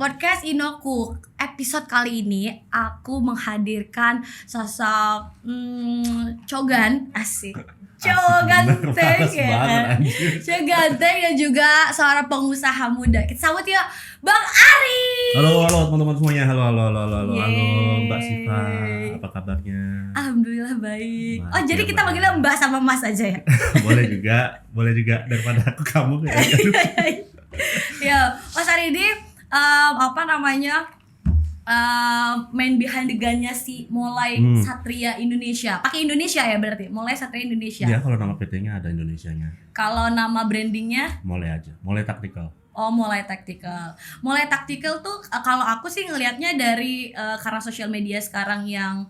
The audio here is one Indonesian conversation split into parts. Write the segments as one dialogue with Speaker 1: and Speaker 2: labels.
Speaker 1: podcast Inoku. Episode kali ini aku menghadirkan sosok Cogan, asik. Ganteng ya. Ganteng dan juga seorang pengusaha muda. Kita sambut ya Bang Ari.
Speaker 2: Halo teman-teman semuanya. Halo Mbak Siva. Apa kabarnya?
Speaker 1: Alhamdulillah baik. Oh, jadi kita manggilnya Mbak sama Mas aja ya?
Speaker 2: boleh juga daripada aku kamu kayak.
Speaker 1: Ya, Mas Ari ini main behind the gun-nya si Molai Satria Indonesia. Pakai Indonesia ya berarti? Molai Satria Indonesia.
Speaker 2: Iya, kalau nama PT-nya ada Indonesianya.
Speaker 1: Kalau nama brandingnya?
Speaker 2: Molai aja. Molai Tactical.
Speaker 1: Oh, Molai Tactical. Molai Tactical tuh kalau aku sih ngelihatnya dari karena sosial media sekarang yang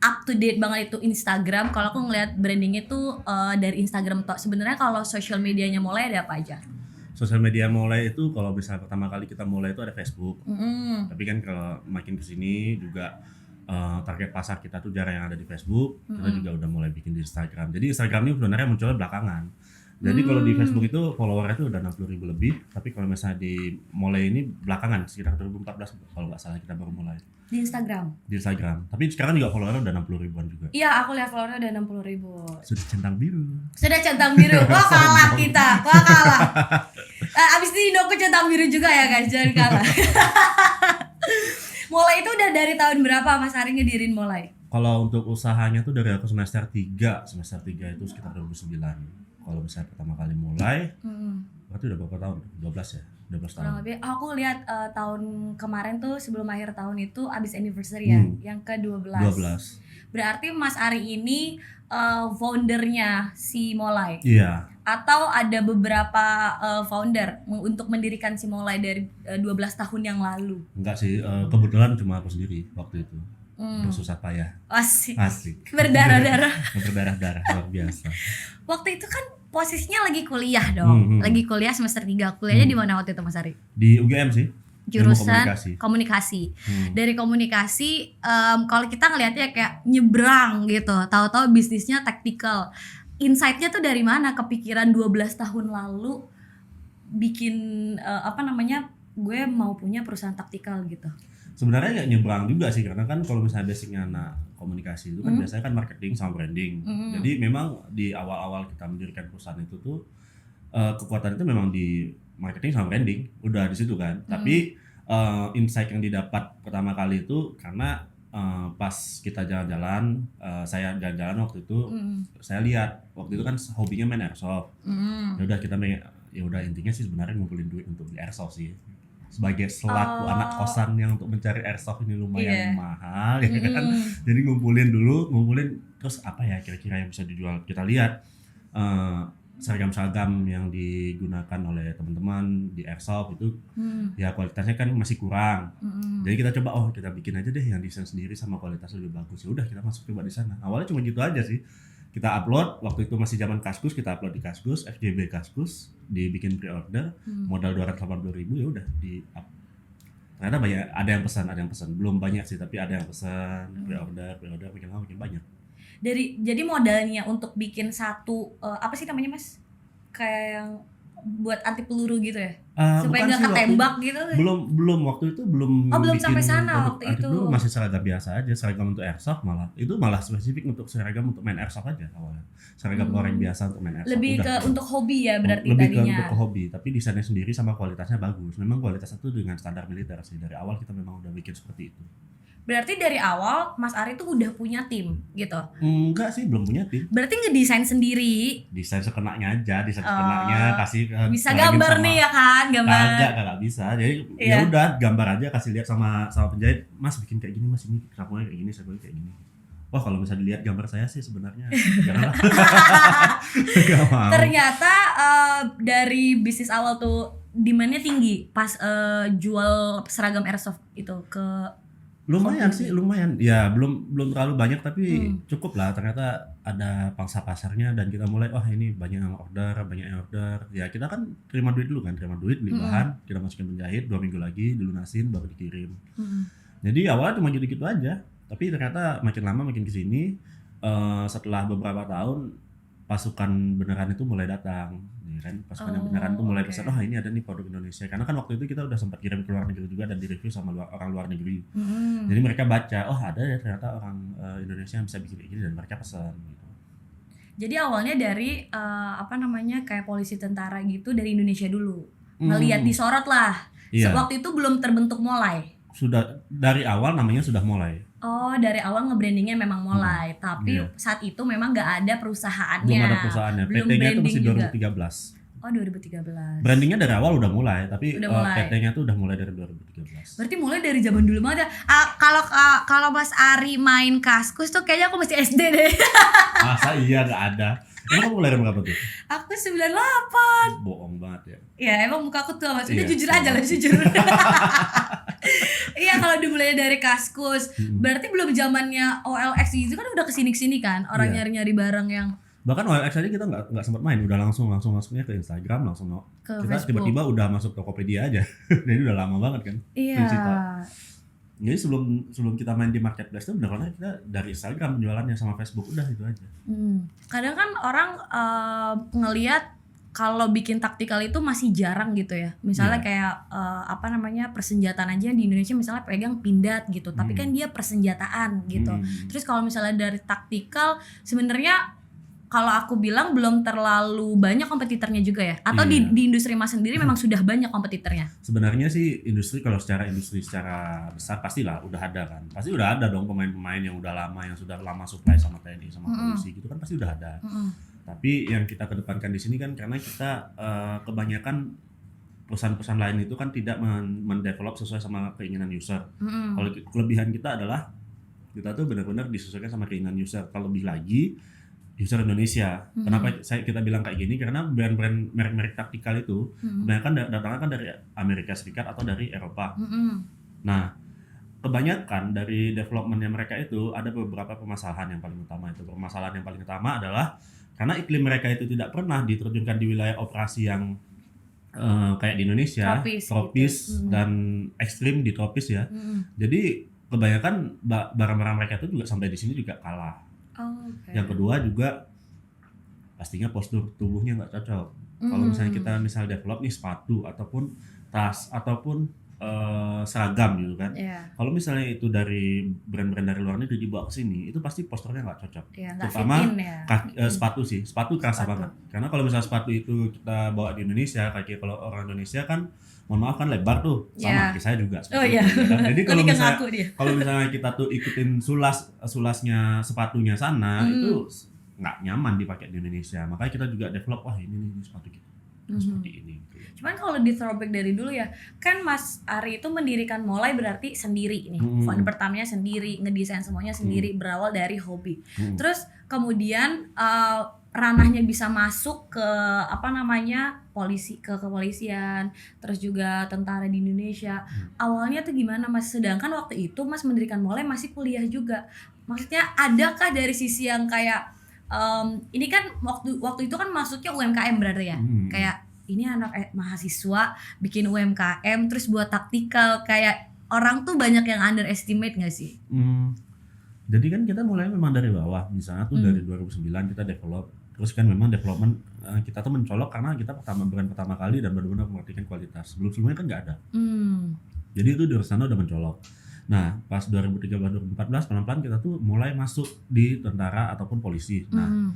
Speaker 1: up to date banget itu Instagram. Kalau aku ngelihat brandingnya tuh dari Instagram toh. Sebenarnya kalau sosial medianya Molai ada apa aja?
Speaker 2: Sosial media Molai itu kalau misalnya pertama kali kita mulai itu ada Facebook. Tapi kan kalau makin kesini juga target pasar kita tuh jarang yang ada di Facebook. Kita juga udah mulai bikin di Instagram. Jadi Instagram ini sebenarnya munculnya belakangan. Jadi kalau di Facebook itu followernya itu udah 60.000 lebih. Tapi kalau misalnya di Molai ini belakangan sekitar 2014 kalau nggak salah kita baru mulai.
Speaker 1: Di Instagram.
Speaker 2: Tapi sekarang juga followernya udah 60 ribuan juga.
Speaker 1: Iya, aku lihat followernya udah 60.000.
Speaker 2: Sudah centang biru.
Speaker 1: Wah, kalah kita. Abis ini Inoku centang biru juga ya guys, jangan kalah. Molai itu udah dari tahun berapa Mas Ari ngedirin Molai?
Speaker 2: Kalau untuk usahanya tuh dari aku semester 3 itu sekitar 2009. Kalau misalnya pertama kali mulai, berarti udah berapa tahun? 12 ya? 12 tahun.
Speaker 1: Kurang lebih, aku lihat tahun kemarin tuh sebelum akhir tahun itu abis anniversary ya, yang ke-12.
Speaker 2: 12.
Speaker 1: Berarti Mas Ari ini foundernya si Molai?
Speaker 2: Iya.
Speaker 1: Atau ada beberapa founder untuk mendirikan si Molai dari 12 tahun yang lalu?
Speaker 2: Enggak sih, kebetulan cuma aku sendiri waktu itu. Bersusah payah.
Speaker 1: Asik. Berdarah-darah.
Speaker 2: Berdarah-darah, luar biasa.
Speaker 1: Waktu itu kan posisinya lagi kuliah dong. Lagi kuliah semester 3. Kuliahnya di mana waktu itu Mas Ari?
Speaker 2: Di UGM sih.
Speaker 1: Jurusan komunikasi. Dari komunikasi kalau kita ngelihatnya kayak nyebrang gitu. Tahu-tahu bisnisnya tactical. Insight-nya tuh dari mana kepikiran 12 tahun lalu bikin gue mau punya perusahaan tactical gitu.
Speaker 2: Sebenarnya nggak nyebrang juga sih, karena kan kalau misalnya basicnya anak komunikasi itu kan biasanya kan marketing sama branding. Jadi memang di awal-awal kita mendirikan perusahaan itu tuh kekuatan itu memang di marketing sama branding, udah di situ kan. Tapi insight yang didapat pertama kali itu karena pas kita jalan-jalan, saya jalan-jalan waktu itu, saya lihat waktu itu kan hobinya main airsoft. Ya udah intinya sih sebenarnya ngumpulin duit untuk beli airsoft sih. Sebagai selaku anak kosan yang untuk mencari airsoft ini lumayan mahal ya kan. Jadi ngumpulin terus apa ya kira-kira yang bisa dijual. Kita lihat seragam-seragam yang digunakan oleh teman-teman di airsoft itu ya kualitasnya kan masih kurang. Jadi kita coba kita bikin aja deh yang desain sendiri sama kualitas lebih bagus. Ya udah kita masuk coba di sana. Awalnya cuma gitu aja sih. Kita upload, waktu itu masih zaman Kaskus, kita upload di Kaskus, FJB Kaskus, dibikin pre-order, modal 280.000 ya udah di up. Ternyata banyak, ada yang pesan, belum banyak sih tapi ada yang pesan, pre-order makin lama makin banyak.
Speaker 1: Jadi modalnya untuk bikin satu apa sih namanya Mas? Kayak yang buat anti peluru gitu ya? Supaya nggak ketembak gitu?
Speaker 2: Belum waktu itu belum.
Speaker 1: Belum sampai sana waktu itu.
Speaker 2: Dulu masih seragam biasa aja, seragam untuk airsoft malah spesifik untuk seragam untuk main airsoft aja awalnya. Seragam orang biasa untuk main airsoft.
Speaker 1: Lebih ke untuk hobi ya berarti
Speaker 2: lebih
Speaker 1: tadinya.
Speaker 2: Lebih ke hobi, tapi desainnya sendiri sama kualitasnya bagus. Memang kualitasnya itu dengan standar militer sih. Dari awal kita memang udah bikin seperti itu.
Speaker 1: Berarti dari awal Mas Ari tuh udah punya tim gitu?
Speaker 2: Enggak sih, belum punya tim.
Speaker 1: Berarti ngedesain sendiri?
Speaker 2: Desain sekenanya aja, kasih.
Speaker 1: Bisa gambar nih ya kan, gambar?
Speaker 2: Kagak bisa. Jadi ya udah gambar aja kasih lihat sama penjahit. Mas bikin kayak gini Mas, ini sakunya kayak gini, sakunya kayak gini. Wah kalau bisa dilihat gambar saya sih sebenarnya janganlah.
Speaker 1: Ternyata dari bisnis awal tuh demand-nya tinggi pas jual seragam airsoft itu ke
Speaker 2: lumayan ya belum terlalu banyak tapi cukup lah, ternyata ada pangsa pasarnya dan kita mulai ini banyak yang order ya kita kan terima duit beli bahan, kita masukin penjahit 2 minggu lagi dilunasin baru dikirim. Jadi awalnya cuma gitu-gitu aja, tapi ternyata makin lama makin kesini setelah beberapa tahun pasukan beneran itu mulai datang, ya kan? Pasukan yang beneran tuh mulai pesan, oh ini ada nih produk Indonesia. Karena kan waktu itu kita udah sempat kirim ke luar negeri juga dan direview sama orang luar negeri. Jadi mereka baca, oh ada ya ternyata orang Indonesia yang bisa bikin kayak gini dan mereka pesan gitu.
Speaker 1: Jadi awalnya dari kayak polisi tentara gitu dari Indonesia dulu. Ngelihat disorot lah.
Speaker 2: Iya.
Speaker 1: Waktu itu belum terbentuk Molay.
Speaker 2: Sudah dari awal namanya sudah Molay.
Speaker 1: Oh, dari awal nge-brandingnya memang Molay, tapi saat itu memang nggak ada perusahaannya.
Speaker 2: Belum ada perusahaannya. PT-nya itu masih 2013.
Speaker 1: Oh, 2013.
Speaker 2: Brandingnya dari awal udah mulai, tapi
Speaker 1: mulai.
Speaker 2: PT-nya tuh udah mulai dari 2013.
Speaker 1: Berarti mulai dari zaman dulu banget ya. Kalau Mas Ari main Kaskus tuh kayaknya aku masih SD deh.
Speaker 2: Masa iya nggak ada? Emang kamu lahir berapa tuh?
Speaker 1: Aku 98.
Speaker 2: Bohong banget ya.
Speaker 1: Ya emang muka aku tua Mas. Udah
Speaker 2: Iya,
Speaker 1: jujur aja lah, jujur. Iya, kalau dimulai dari Kaskus, berarti belum zamannya OLX itu kan udah kesini kan, orang nyari-nyari barang yang.
Speaker 2: Bahkan OLX aja kita nggak sempat main, udah langsung masuknya ke Instagram, langsung
Speaker 1: ke
Speaker 2: kita
Speaker 1: Facebook.
Speaker 2: Tiba-tiba udah masuk Tokopedia aja. Jadi udah lama banget kan.
Speaker 1: Iya.
Speaker 2: Jadi sebelum kita main di marketplace itu benar-benar kita dari Instagram jualannya sama Facebook udah itu aja.
Speaker 1: Kadang kan orang ngelihat kalau bikin taktikal itu masih jarang gitu ya. Misalnya kayak persenjataan aja di Indonesia misalnya pegang pindad gitu, tapi kan dia persenjataan gitu. Terus kalau misalnya dari taktikal sebenarnya kalau aku bilang belum terlalu banyak kompetitornya juga ya. Atau di industri emas sendiri memang sudah banyak kompetitornya.
Speaker 2: Sebenarnya sih secara besar pastilah udah ada kan. Pasti udah ada dong pemain-pemain yang udah lama, yang sudah lama supply sama TNI sama polisi gitu kan pasti udah ada. Tapi yang kita kedepankan di sini kan karena kita kebanyakan perusahaan-perusahaan lain itu kan tidak mendevelop sesuai sama keinginan user. Kalau kelebihan kita adalah kita tuh benar-benar disesuaikan sama keinginan user. Terlebih lagi user Indonesia. Kenapa kita bilang kayak gini? Karena brand-brand merek-merek taktikal itu kebanyakan datangnya kan dari Amerika Serikat atau dari Eropa. Nah, kebanyakan dari developmentnya mereka itu ada beberapa permasalahan yang paling utama itu. Permasalahan yang paling utama adalah karena iklim mereka itu tidak pernah diterjunkan di wilayah operasi yang kayak di Indonesia, tropis gitu. Dan ekstrim di tropis ya. Jadi kebanyakan barang-barang mereka itu juga sampai di sini juga kalah. Yang kedua juga pastinya postur tubuhnya nggak cocok. Kalau misalnya kita develop nih sepatu ataupun tas ataupun seragam gitu kan. Kalau misalnya itu dari brand-brand dari luar negeri dibawa ke sini, itu pasti posturnya nggak cocok. Terutama sepatu sih, sepatu kerasa banget. Karena kalau misalnya sepatu itu kita bawa di Indonesia, kayak kalau orang Indonesia kan, mohon maaf kan lebar tuh, sama kaki saya juga. Jadi kalau misalnya kita tuh ikutin sulasnya sepatunya sana, itu nggak nyaman dipakai di Indonesia. Makanya kita juga develop, wah ini sepatu kita. Seperti ini.
Speaker 1: Cuman kalau di throwback dari dulu ya, kan Mas Ari itu mendirikan Molay berarti sendiri nih. Founder pertamanya sendiri, ngedesain semuanya sendiri, berawal dari hobi. Terus kemudian ranahnya bisa masuk ke kepolisian, terus juga tentara di Indonesia. Awalnya tuh gimana Mas? Sedangkan waktu itu Mas mendirikan Molay masih kuliah juga. Maksudnya adakah dari sisi yang kayak ini kan waktu itu kan maksudnya UMKM berarti ya, kayak ini anak mahasiswa bikin UMKM terus buat taktikal, kayak orang tuh banyak yang underestimate nggak sih?
Speaker 2: Jadi kan kita mulai memang dari bawah, misalnya tuh dari 2009 kita develop, terus kan memang development kita tuh mencolok karena kita brand pertama kali dan benar-benar memperhatikan kualitas. Sebelumnya kan nggak ada. Jadi itu dari sana udah mencolok. Nah, pas 2013-2014 pelan-pelan kita tuh mulai masuk di tentara ataupun polisi. Nah,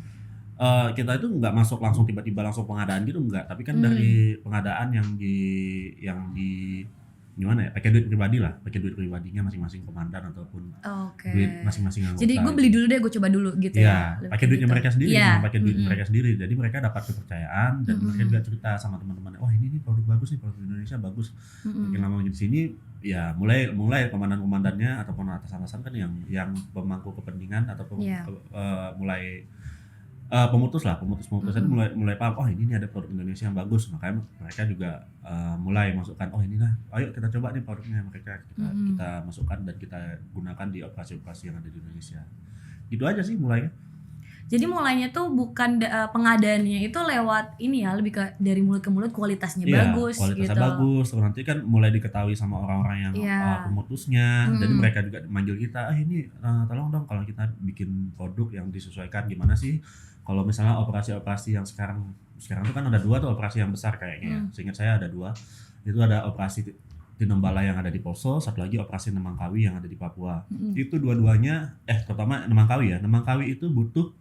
Speaker 2: kita itu nggak masuk langsung tiba-tiba langsung pengadaan gitu enggak, tapi kan dari pengadaan yang di gimana ya, pakai duit pribadinya masing-masing komandan ataupun duit masing-masing anggota.
Speaker 1: Jadi gue beli dulu deh, gue coba dulu gitu ya.
Speaker 2: Pakai duitnya mereka sendiri, pakai duit mereka sendiri. Jadi mereka dapat kepercayaan dan mereka juga cerita sama teman-temannya, oh ini nih produk bagus nih, produk Indonesia bagus. Makin lama di sini ya mulai komandan-komandannya ataupun atasan-atasan kan yang pemangku kepentingan ataupun mulai pemutusnya mulai paham, oh ini ada produk Indonesia yang bagus, makanya mereka juga mulai masukkan, oh ini lah, ayo kita coba nih produknya, mereka kita masukkan dan kita gunakan di operasi-operasi yang ada di Indonesia. Gitu aja sih mulainya.
Speaker 1: Jadi mulainya tuh bukan pengadaannya itu lewat ini ya, lebih ke dari mulut ke mulut, kualitasnya
Speaker 2: Iya,
Speaker 1: bagus
Speaker 2: kualitasnya
Speaker 1: gitu.
Speaker 2: bagus. Terus nanti kan mulai diketahui sama orang-orang yang
Speaker 1: Iya.
Speaker 2: pemutusnya. Jadi mereka juga manggil kita, ini tolong dong kalau kita bikin produk yang disesuaikan gimana sih? Kalau misalnya operasi-operasi yang sekarang itu kan ada 2 tuh operasi yang besar kayaknya ya. Seingat saya ada 2. Itu ada operasi Tinombala yang ada di Poso, satu lagi operasi Nemangkawi yang ada di Papua. Itu dua-duanya, terutama Nemangkawi ya. Nemangkawi itu butuh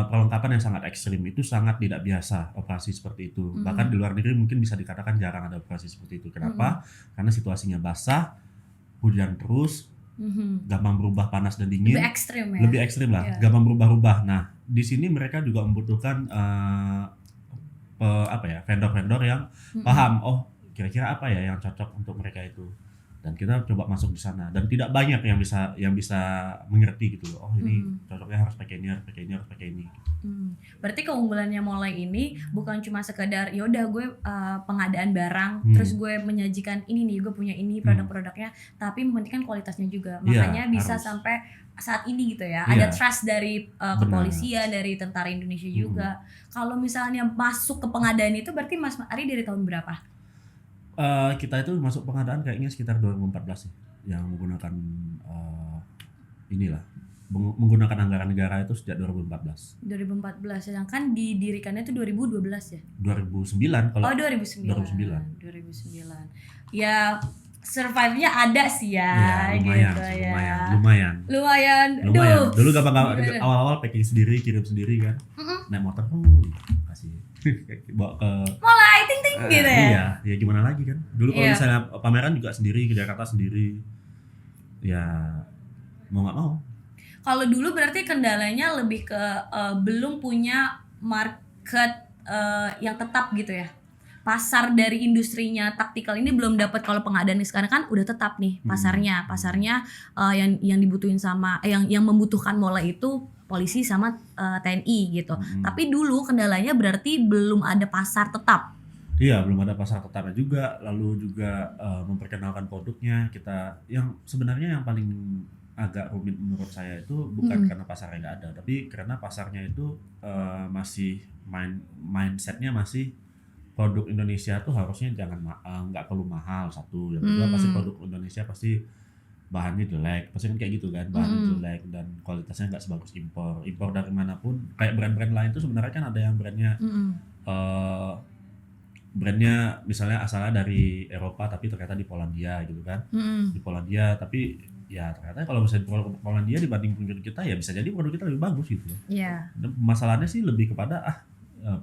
Speaker 2: perlengkapan yang sangat ekstrim, itu sangat tidak biasa operasi seperti itu. Bahkan di luar negeri mungkin bisa dikatakan jarang ada operasi seperti itu. Kenapa? Karena situasinya basah, hujan terus, gampang berubah panas dan dingin.
Speaker 1: Lebih ekstrim
Speaker 2: lah, gampang berubah-ubah. Nah, di sini mereka juga membutuhkan vendor-vendor yang paham, kira-kira apa ya yang cocok untuk mereka itu. Dan kita coba masuk di sana, dan tidak banyak yang bisa mengerti gitu loh. Ini cocoknya harus pakai ini, harus pakai ini.
Speaker 1: Berarti keunggulannya Molai ini bukan cuma sekedar ya udah gue pengadaan barang, terus gue menyajikan ini nih, gue punya ini produk-produknya, tapi mementingkan kualitasnya juga. Makanya bisa sampai saat ini gitu ya. Ada trust dari kepolisian, dari tentara Indonesia juga. Kalau misalnya masuk ke pengadaan itu berarti Mas Ari dari tahun berapa?
Speaker 2: Kita itu masuk pengadaan kayaknya sekitar 2014 sih, yang menggunakan menggunakan anggaran negara itu sejak 2014.
Speaker 1: 2014, sedangkan didirikannya itu 2012 ya?
Speaker 2: 2009 kalau.
Speaker 1: 2009. Ya survive-nya ada sih ya,
Speaker 2: lumayan,
Speaker 1: gitu
Speaker 2: sih,
Speaker 1: ya.
Speaker 2: Lumayan. Dulu gampang awal-awal packing sendiri, kirim sendiri kan. Naik motor kasih bawa ke
Speaker 1: Mulai ting-ting gitu ya.
Speaker 2: Iya, ya gimana lagi kan. Dulu kalau misalnya pameran juga sendiri, ke Jakarta sendiri. Ya mau nggak mau.
Speaker 1: Kalau dulu berarti kendalanya lebih ke belum punya market yang tetap gitu ya. Pasar dari industrinya taktikal ini belum dapat. Kalau pengadaan sekarang kan udah tetap nih pasarnya yang dibutuhin sama yang membutuhkan Molai itu polisi sama TNI gitu. Tapi dulu kendalanya berarti belum ada pasar tetap.
Speaker 2: Iya, belum ada pasar tetapnya juga. Lalu juga memperkenalkan produknya. Kita yang sebenarnya yang paling agak rumit menurut saya itu bukan karena pasarnya nggak ada, tapi karena pasarnya itu masih mindsetnya masih produk Indonesia tuh harusnya nggak perlu mahal, satu. Yang kedua pasti produk Indonesia pasti bahannya jelek, pasti kan kayak gitu kan, bahannya jelek dan kualitasnya nggak sebagus impor dari manapun. Kayak brand-brand lain tuh sebenarnya kan ada yang brandnya misalnya asalnya dari Eropa tapi ternyata di Polandia gitu kan, di Polandia, tapi ya ternyata kalau misalnya produk Polandia dibanding produk kita ya bisa jadi produk kita lebih bagus gitu.
Speaker 1: Iya.
Speaker 2: Masalahnya sih lebih kepada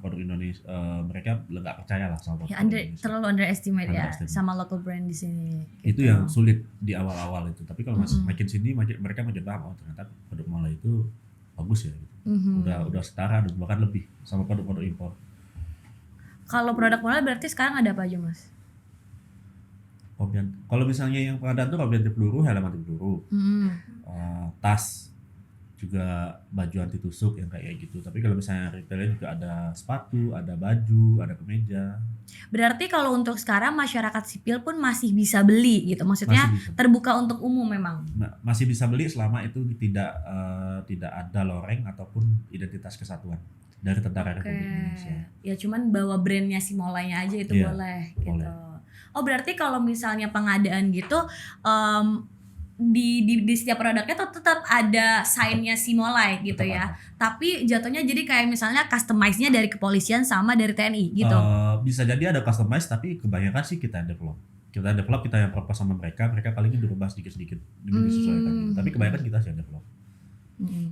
Speaker 2: produk Indonesia, mereka nggak percaya lah sama produk Indonesia.
Speaker 1: Terlalu underestimate ya sama local brand di sini.
Speaker 2: Gitu. Itu yang sulit di awal-awal itu. Tapi kalau makin sini mereka makin paham, ternyata produk Molai itu bagus ya. Gitu. Udah setara dan bahkan lebih sama produk-produk impor.
Speaker 1: Kalau produk Molai berarti sekarang ada apa aja Mas?
Speaker 2: Kalau misalnya yang pengadaan tuh kopi anti peluru, helm anti peluru, tas, juga baju anti tusuk yang kayak gitu. Tapi kalau misalnya retailnya juga ada sepatu, ada baju, ada kemeja. Berarti
Speaker 1: kalau untuk sekarang masyarakat sipil pun masih bisa beli gitu, maksudnya terbuka untuk umum memang.
Speaker 2: Masih bisa beli selama itu tidak ada loreng ataupun identitas kesatuan dari Tentara Republik Indonesia.
Speaker 1: Ya cuman bawa brandnya si Molainya aja itu boleh gitu. Boleh. Oh berarti kalau misalnya pengadaan gitu di setiap produknya tuh tetap ada sign-nya si Molai gitu tetap ya. Tapi jatuhnya jadi kayak misalnya customize-nya dari kepolisian sama dari TNI gitu.
Speaker 2: Bisa jadi ada customize, tapi kebanyakan sih kita develop, kita yang propose sama mereka palingnya dirubah sedikit-sedikit demi disesuaikan gitu. Tapi kebanyakan kita sih yang develop.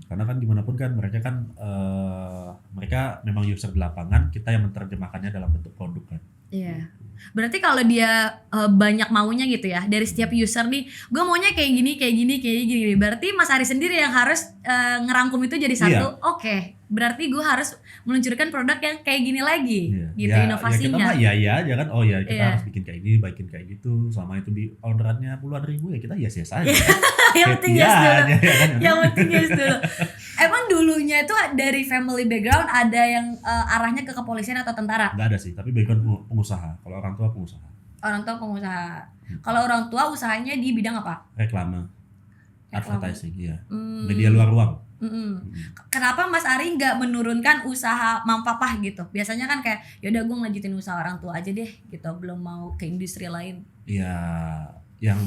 Speaker 2: Karena kan gimana pun kan mereka mereka memang user di lapangan, kita yang menerjemahkannya dalam bentuk produk kan.
Speaker 1: Iya. Berarti kalau dia banyak maunya gitu ya dari setiap user nih, gue maunya kayak gini. Berarti Mas Ari sendiri yang harus ngerangkum itu jadi satu. Oke, berarti gue harus meluncurkan produk yang kayak gini lagi, gitu inovasinya.
Speaker 2: Ya kita aja kan. Kita harus bikin kayak gini, bikin kayak gitu. Selama itu di orderannya puluhan ribu ya kita yes aja.
Speaker 1: Yang penting yes dulu. Yang penting yes dulu. Emang dulunya itu dari family background ada yang arahnya ke kepolisian atau tentara?
Speaker 2: Nggak ada sih, tapi background pengusaha. Kalau orang tua pengusaha.
Speaker 1: Kalau orang tua usahanya di bidang apa?
Speaker 2: Reklame. Advertising, iya. Media luar ruang.
Speaker 1: Kenapa Mas Ari nggak menurunkan usaha Mampapah gitu? Biasanya kan kayak yaudah gue ngelanjutin usaha orang tua aja deh gitu, belum mau ke industri lain.
Speaker 2: Ya, yang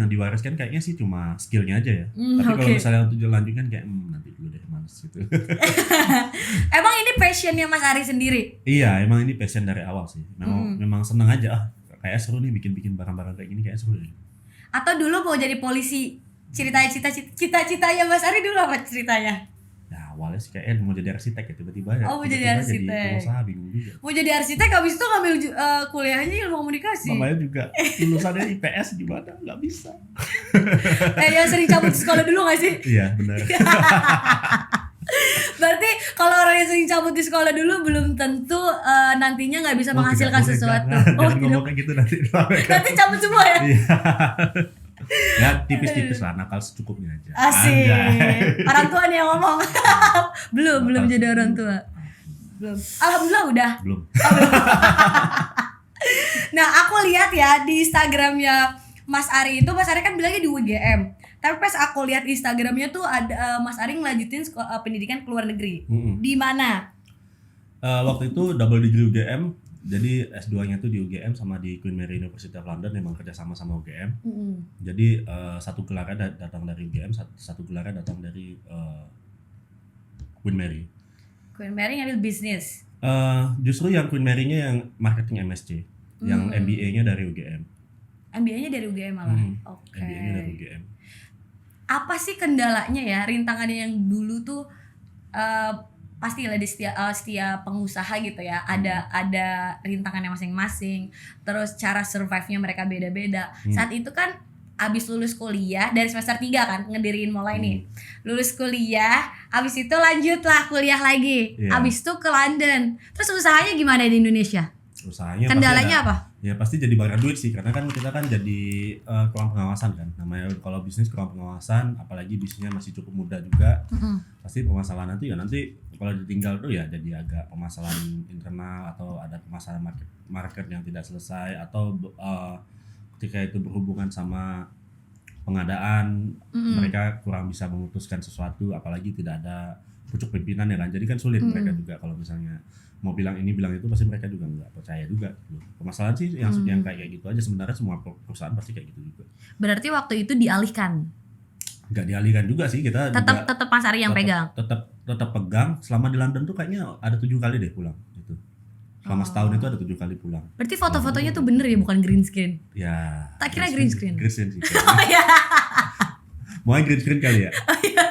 Speaker 2: diwariskan kayaknya sih cuma skillnya aja ya. Tapi kalau misalnya untuk dilanjutkan kayak nanti dulu deh, males gitu.
Speaker 1: Emang ini passionnya Mas Ari sendiri?
Speaker 2: Iya, emang ini passion dari awal sih. Memang seneng aja. Kayak seru nih bikin barang-barang kayak gini, kayak seru nih.
Speaker 1: Atau dulu mau jadi polisi? Cita-citanya Mas Ari dulu apa ceritanya?
Speaker 2: Ya awalnya sih kayak mau jadi arsitek ya, tiba-tiba ya.
Speaker 1: Mau jadi arsitek.
Speaker 2: Jadi pengusaha, bingung juga.
Speaker 1: Mau jadi arsitek habis itu ngambil kuliahnya ilmu komunikasi.
Speaker 2: Mamanya juga lulusannya IPS gimana? Nggak bisa.
Speaker 1: Yang sering cabut di sekolah dulu nggak sih?
Speaker 2: Iya benar.
Speaker 1: Berarti kalau orang yang sering cabut di sekolah dulu belum tentu nantinya nggak bisa menghasilkan sesuatu.
Speaker 2: Jangan ngomong kayak gitu nanti.
Speaker 1: Nanti cabut semua ya?
Speaker 2: Iya. Ya tipis-tipis lah, nakal secukupnya aja.
Speaker 1: Asik. Orang tua nih yang ngomong. belum jadi orang tua. Belum. Alhamdulillah udah.
Speaker 2: Belum.
Speaker 1: Nah, aku lihat ya di Instagramnya Mas Ari itu, Mas Ari kan bilangnya di UGM. Tapi pas aku lihat Instagramnya tuh ada Mas Ari ngelanjutin pendidikan ke luar negeri. Di mana?
Speaker 2: Waktu itu double degree UGM. Jadi S2-nya tuh di UGM sama di Queen Mary University of London, memang kerja sama UGM. Jadi satu gelarnya datang dari UGM, satu gelarnya datang dari Queen Mary.
Speaker 1: Queen Mary ngambil bisnis.
Speaker 2: Justru yang Queen Mary-nya yang marketing MSc, yang MBA-nya dari UGM.
Speaker 1: MBA-nya dari UGM malah. Oke.
Speaker 2: MBA-nya dari UGM.
Speaker 1: Apa sih kendalanya ya, rintangannya yang dulu tuh pasti lah di setiap pengusaha gitu ya, ada rintangannya masing-masing, terus cara survive-nya mereka beda-beda. Saat itu kan abis lulus kuliah dari semester 3 kan ngediriin mulai nih. Lulus kuliah, abis itu lanjutlah kuliah lagi. Abis itu ke London. Terus usahanya gimana di Indonesia?
Speaker 2: Usahanya
Speaker 1: kendalanya apa?
Speaker 2: Ya pasti jadi bakar duit sih, karena kan kita kan jadi kurang pengawasan kan. Namanya kalau bisnis kurang pengawasan, apalagi bisnisnya masih cukup muda juga. Pasti permasalahan nanti kalau ditinggal tuh ya jadi agak permasalahan internal, atau ada permasalahan market yang tidak selesai, atau ketika itu berhubungan sama pengadaan, mereka kurang bisa memutuskan sesuatu, apalagi tidak ada pucuk pimpinan ya kan. Jadi kan sulit mereka juga kalau misalnya mau bilang ini bilang itu, pasti mereka juga nggak percaya juga gitu. Permasalahan sih yang kayak gitu aja, sebenarnya semua perusahaan pasti kayak gitu juga.
Speaker 1: Berarti waktu itu dialihkan?
Speaker 2: Nggak dialihkan juga sih, kita
Speaker 1: tetap Mas Ari yang pegang.
Speaker 2: Tetap pegang. Selama di London tuh kayaknya ada 7 kali deh pulang gitu. Selama setahun itu ada 7 kali pulang.
Speaker 1: Berarti foto-fotonya tuh bener ya, bukan green screen?
Speaker 2: Ya.
Speaker 1: Tak kira green screen.
Speaker 2: Green screen sih.
Speaker 1: Oh iya.
Speaker 2: Mau green screen kali ya?
Speaker 1: Oh iya.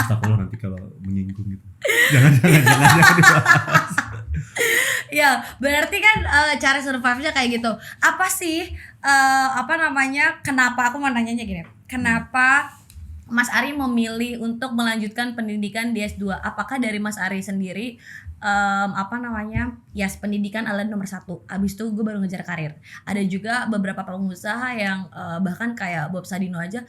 Speaker 2: Astagfirullah, nanti kalau menyinggung gitu. Jangan dibahas.
Speaker 1: Ya, berarti kan cara survive-nya kayak gitu. Apa sih kenapa aku mau nanyanya gini. Kenapa Mas Ari memilih untuk melanjutkan pendidikan di S2? Apakah dari Mas Ari sendiri pendidikan adalah nomor 1. Abis itu gue baru ngejar karir. Ada juga beberapa pengusaha yang bahkan kayak Bob Sadino aja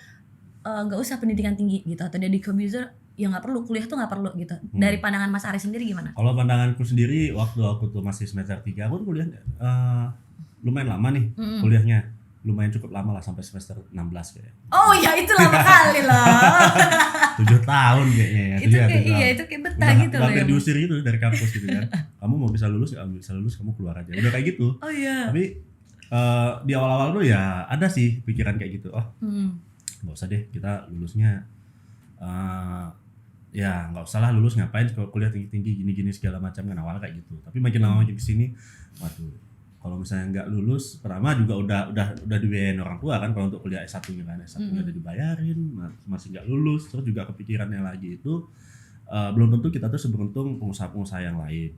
Speaker 1: nggak usah pendidikan tinggi gitu, atau Deddy Corbuzier ya nggak perlu, kuliah tuh nggak perlu gitu. Dari pandangan Mas Ari sendiri gimana?
Speaker 2: Kalau pandanganku sendiri, waktu aku tuh masih semester 3, aku tuh kuliah lumayan lama nih kuliahnya. Lumayan cukup lama lah, sampai semester 16 kayaknya.
Speaker 1: Oh iya, itu lama kali loh.
Speaker 2: 7 tahun kayaknya ya.
Speaker 1: Itu kayak betah gitu loh.
Speaker 2: Hampir diusir gitu dari kampus gitu kan. Kamu mau bisa lulus, nggak bisa lulus kamu keluar aja. Udah kayak gitu.
Speaker 1: Oh iya.
Speaker 2: Tapi di awal-awal tuh ya ada sih pikiran kayak gitu. Nggak usah deh, kita lulusnya ya nggak usah lah, lulus ngapain kuliah tinggi-tinggi gini-gini segala macam kan, awalnya kayak gitu. Tapi makin lama makin kesini, waduh, kalau misalnya nggak lulus, pertama juga udah dibiayain orang tua kan kalau untuk kuliah S1-nya kan, S1-nya udah dibayarin, masih nggak lulus. Terus juga kepikirannya lagi itu belum tentu kita tuh seberuntung pengusaha-pengusaha yang lain.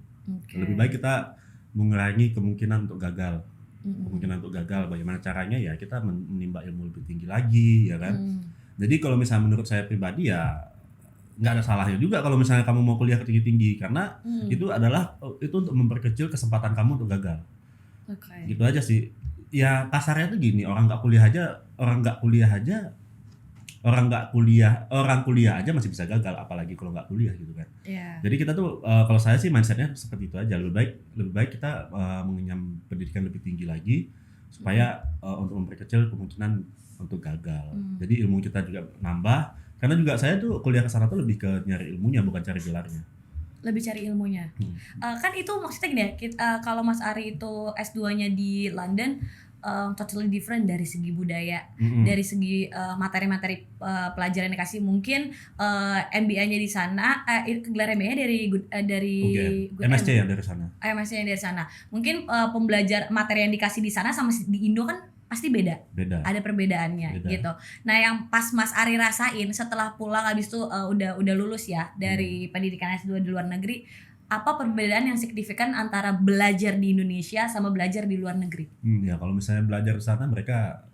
Speaker 2: Lebih baik kita mengurangi kemungkinan untuk gagal. Bagaimana caranya ya kita menimba ilmu lebih tinggi lagi ya kan. Jadi kalau misalnya menurut saya pribadi ya nggak ada salahnya juga kalau misalnya kamu mau kuliah ke tinggi-tinggi, karena itu untuk memperkecil kesempatan kamu untuk gagal. Gitu aja sih. Ya kasarnya tuh gini, orang kuliah aja masih bisa gagal, apalagi kalau nggak kuliah gitu kan. Jadi kita tuh kalau saya sih mindsetnya seperti itu aja. Lebih baik kita mengenyam pendidikan lebih tinggi lagi supaya untuk memperkecil kemungkinan untuk gagal. Jadi ilmu kita juga nambah. Karena juga saya tuh kuliah ke sana tuh lebih ke nyari ilmunya bukan cari gelarnya.
Speaker 1: Lebih cari ilmunya. Kan itu maksudnya gini ya, kalau Mas Ari itu S2-nya di London, totally different dari segi budaya, dari segi materi-materi pelajaran yang dikasih. Mungkin MBA-nya di sana, gelar MBA-nya dari
Speaker 2: MSc yang dari sana.
Speaker 1: MSc yang dari sana. Mungkin pembelajar materi yang dikasih di sana sama di Indo kan pasti beda. Ada perbedaannya gitu. Nah, yang pas Mas Ari rasain setelah pulang habis itu udah lulus ya dari pendidikan S2 di luar negeri, apa perbedaan yang signifikan antara belajar di Indonesia sama belajar di luar negeri?
Speaker 2: Ya kalau misalnya belajar di sana mereka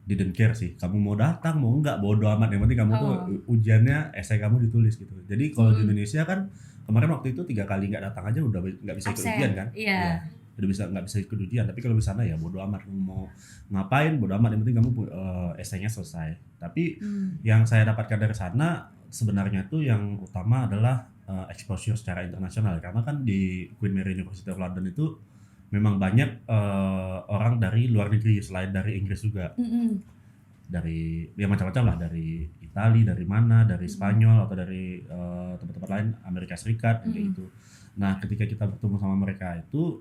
Speaker 2: didn't care sih. Kamu mau datang mau enggak bodo amat, yang penting kamu tuh ujiannya esai kamu ditulis gitu. Jadi kalau di Indonesia kan kemarin waktu itu 3 kali nggak datang aja udah nggak bisa ikut ujian kan?
Speaker 1: Iya.
Speaker 2: Udah nggak bisa ikut ujian. Tapi kalau di sana ya bodo amat, kamu mau ngapain bodo amat, yang penting kamu esainya selesai. Tapi yang saya dapatkan dari sana sebenarnya tuh yang utama adalah exposure secara internasional, karena kan di Queen Mary University of London itu memang banyak orang dari luar negeri selain dari Inggris juga. Dari ya macam-macam lah, dari Italia, dari mana, dari Spanyol atau dari tempat-tempat lain, Amerika Serikat kayak gitu. Nah, ketika kita bertemu sama mereka itu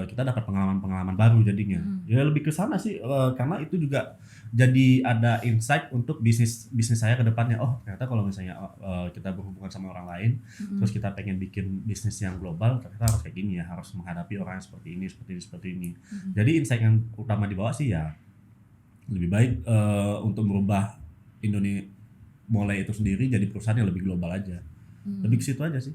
Speaker 2: kita dapat pengalaman-pengalaman baru jadinya. Ya lebih ke sana sih, karena itu juga jadi ada insight untuk bisnis saya ke depannya. Oh, ternyata kalau misalnya kita berhubungan sama orang lain, terus kita pengen bikin bisnis yang global, ternyata harus kayak gini ya, harus menghadapi orang yang seperti ini. Jadi insight yang utama dibawa sih ya lebih baik untuk merubah Indonesia, mulai itu sendiri jadi perusahaan yang lebih global aja. Lebih ke situ aja sih.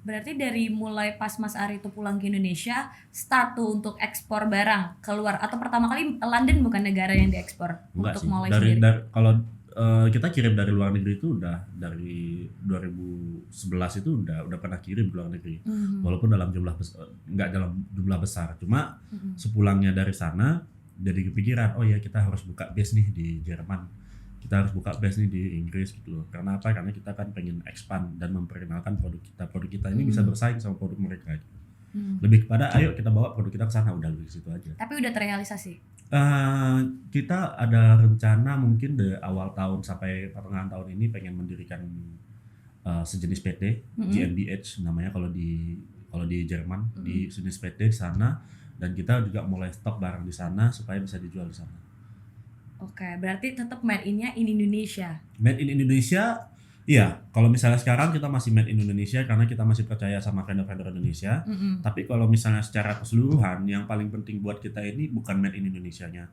Speaker 1: Berarti dari mulai pas Mas Ari itu pulang ke Indonesia, start tuh untuk ekspor barang keluar, atau pertama kali London bukan negara yang diekspor?
Speaker 2: Enggak
Speaker 1: untuk
Speaker 2: sih.
Speaker 1: mulai
Speaker 2: Dari
Speaker 1: sendiri?
Speaker 2: kalau kita kirim dari luar negeri itu udah dari 2011 itu udah pernah kirim ke luar negeri. Walaupun dalam jumlah enggak dalam jumlah besar, cuma sepulangnya dari sana jadi kepikiran, oh ya kita harus buka base nih di Jerman. Kita harus buka base nih di Inggris gitu loh. Karena apa? Karena kita kan pengen expand dan memperkenalkan produk kita ini bisa bersaing sama produk mereka gitu. Lebih kepada ayo kita bawa produk kita ke sana, udah lebih ke situ aja.
Speaker 1: Tapi udah terrealisasi?
Speaker 2: Kita ada rencana mungkin dari awal tahun sampai pertengahan tahun ini pengen mendirikan sejenis PT, GmbH namanya kalau di Jerman, di sejenis PT di sana, dan kita juga mulai stok barang di sana supaya bisa dijual di sana.
Speaker 1: Oke, berarti tetap made in-nya in Indonesia.
Speaker 2: Made in Indonesia, iya. Kalau misalnya sekarang kita masih made in Indonesia karena kita masih percaya sama vendor-vendor Indonesia. Tapi kalau misalnya secara keseluruhan, yang paling penting buat kita ini bukan made in Indonesia-nya.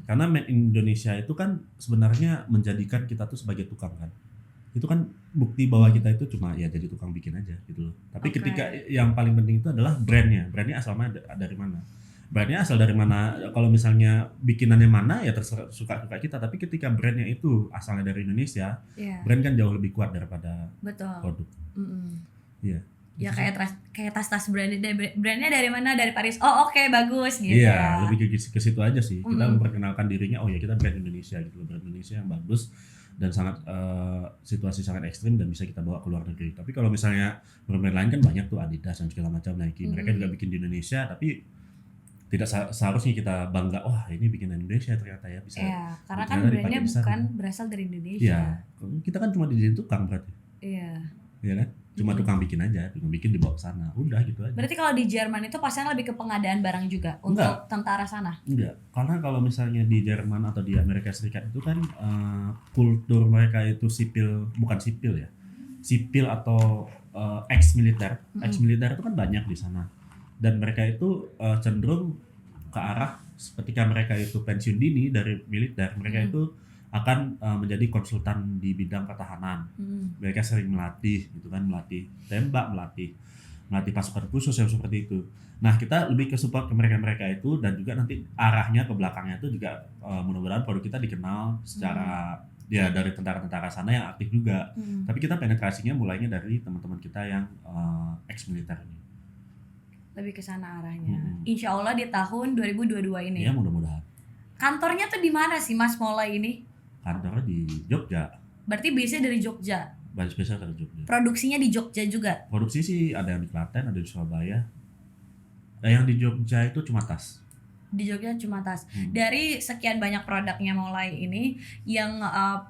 Speaker 2: Karena made in Indonesia itu kan sebenarnya menjadikan kita tuh sebagai tukang kan. Itu kan bukti bahwa kita itu cuma ya jadi tukang bikin aja gitu loh. Tapi ketika yang paling penting itu adalah brandnya asalnya dari mana. Brandnya asal dari mana, kalau misalnya bikinannya mana ya terserah suka kita, tapi ketika brandnya itu asalnya dari Indonesia, brand kan jauh lebih kuat daripada produk. Iya.
Speaker 1: Ya kayak tas brandnya dari mana, dari Paris, oh oke, bagus gitu.
Speaker 2: Iya, lebih ke situ aja sih. Kita memperkenalkan dirinya, oh ya kita brand Indonesia gitu loh, brand Indonesia yang bagus dan sangat situasi sangat ekstrim dan bisa kita bawa ke luar negeri. Tapi kalau misalnya brand lain kan banyak tuh, Adidas dan segala macam, Nike, mereka juga bikin di Indonesia, tapi tidak seharusnya kita bangga, wah ini bikin Indonesia ternyata ya bisa.
Speaker 1: Iya, karena kan brandnya bukan berasal dari Indonesia.
Speaker 2: Iya, kita kan cuma jadi tukang berarti.
Speaker 1: Iya.
Speaker 2: Iya kan? Cuma tukang bikin aja, tukang bikin dibawa ke sana, udah gitu aja.
Speaker 1: Berarti kalau di Jerman itu pastinya lebih ke pengadaan barang juga untuk tentara sana?
Speaker 2: Enggak, karena kalau misalnya di Jerman atau di Amerika Serikat itu kan kultur mereka itu bukan sipil ya, sipil atau ex-militer. Ex-militer itu kan banyak di sana. Dan mereka itu cenderung ke arah ketika mereka itu pensiun dini dari militer, mereka itu akan menjadi konsultan di bidang pertahanan. Mereka sering melatih gitu kan, melatih tembak, melatih pasukan khusus yang seperti itu. Nah, kita lebih ke support ke mereka itu, dan juga nanti arahnya ke belakangnya itu juga mudah-mudahan produk kita dikenal secara ya dari tentara-tentara sana yang aktif juga. Tapi kita penetrasinya mulainya dari teman-teman kita yang ex-militer ini.
Speaker 1: Lebih ke sana arahnya. Insya Allah di tahun 2022 ini.
Speaker 2: Ya, mudah-mudahan.
Speaker 1: Kantornya tuh di mana sih Mas mulai ini?
Speaker 2: Kantornya di Jogja.
Speaker 1: Berarti biasanya dari Jogja.
Speaker 2: Base besar dari Jogja.
Speaker 1: Produksinya di Jogja juga.
Speaker 2: Produksi sih ada yang di Klaten, ada di Surabaya. Yang di Jogja itu cuma tas.
Speaker 1: Di Jogja cuma tas. Dari sekian banyak produknya mulai ini, yang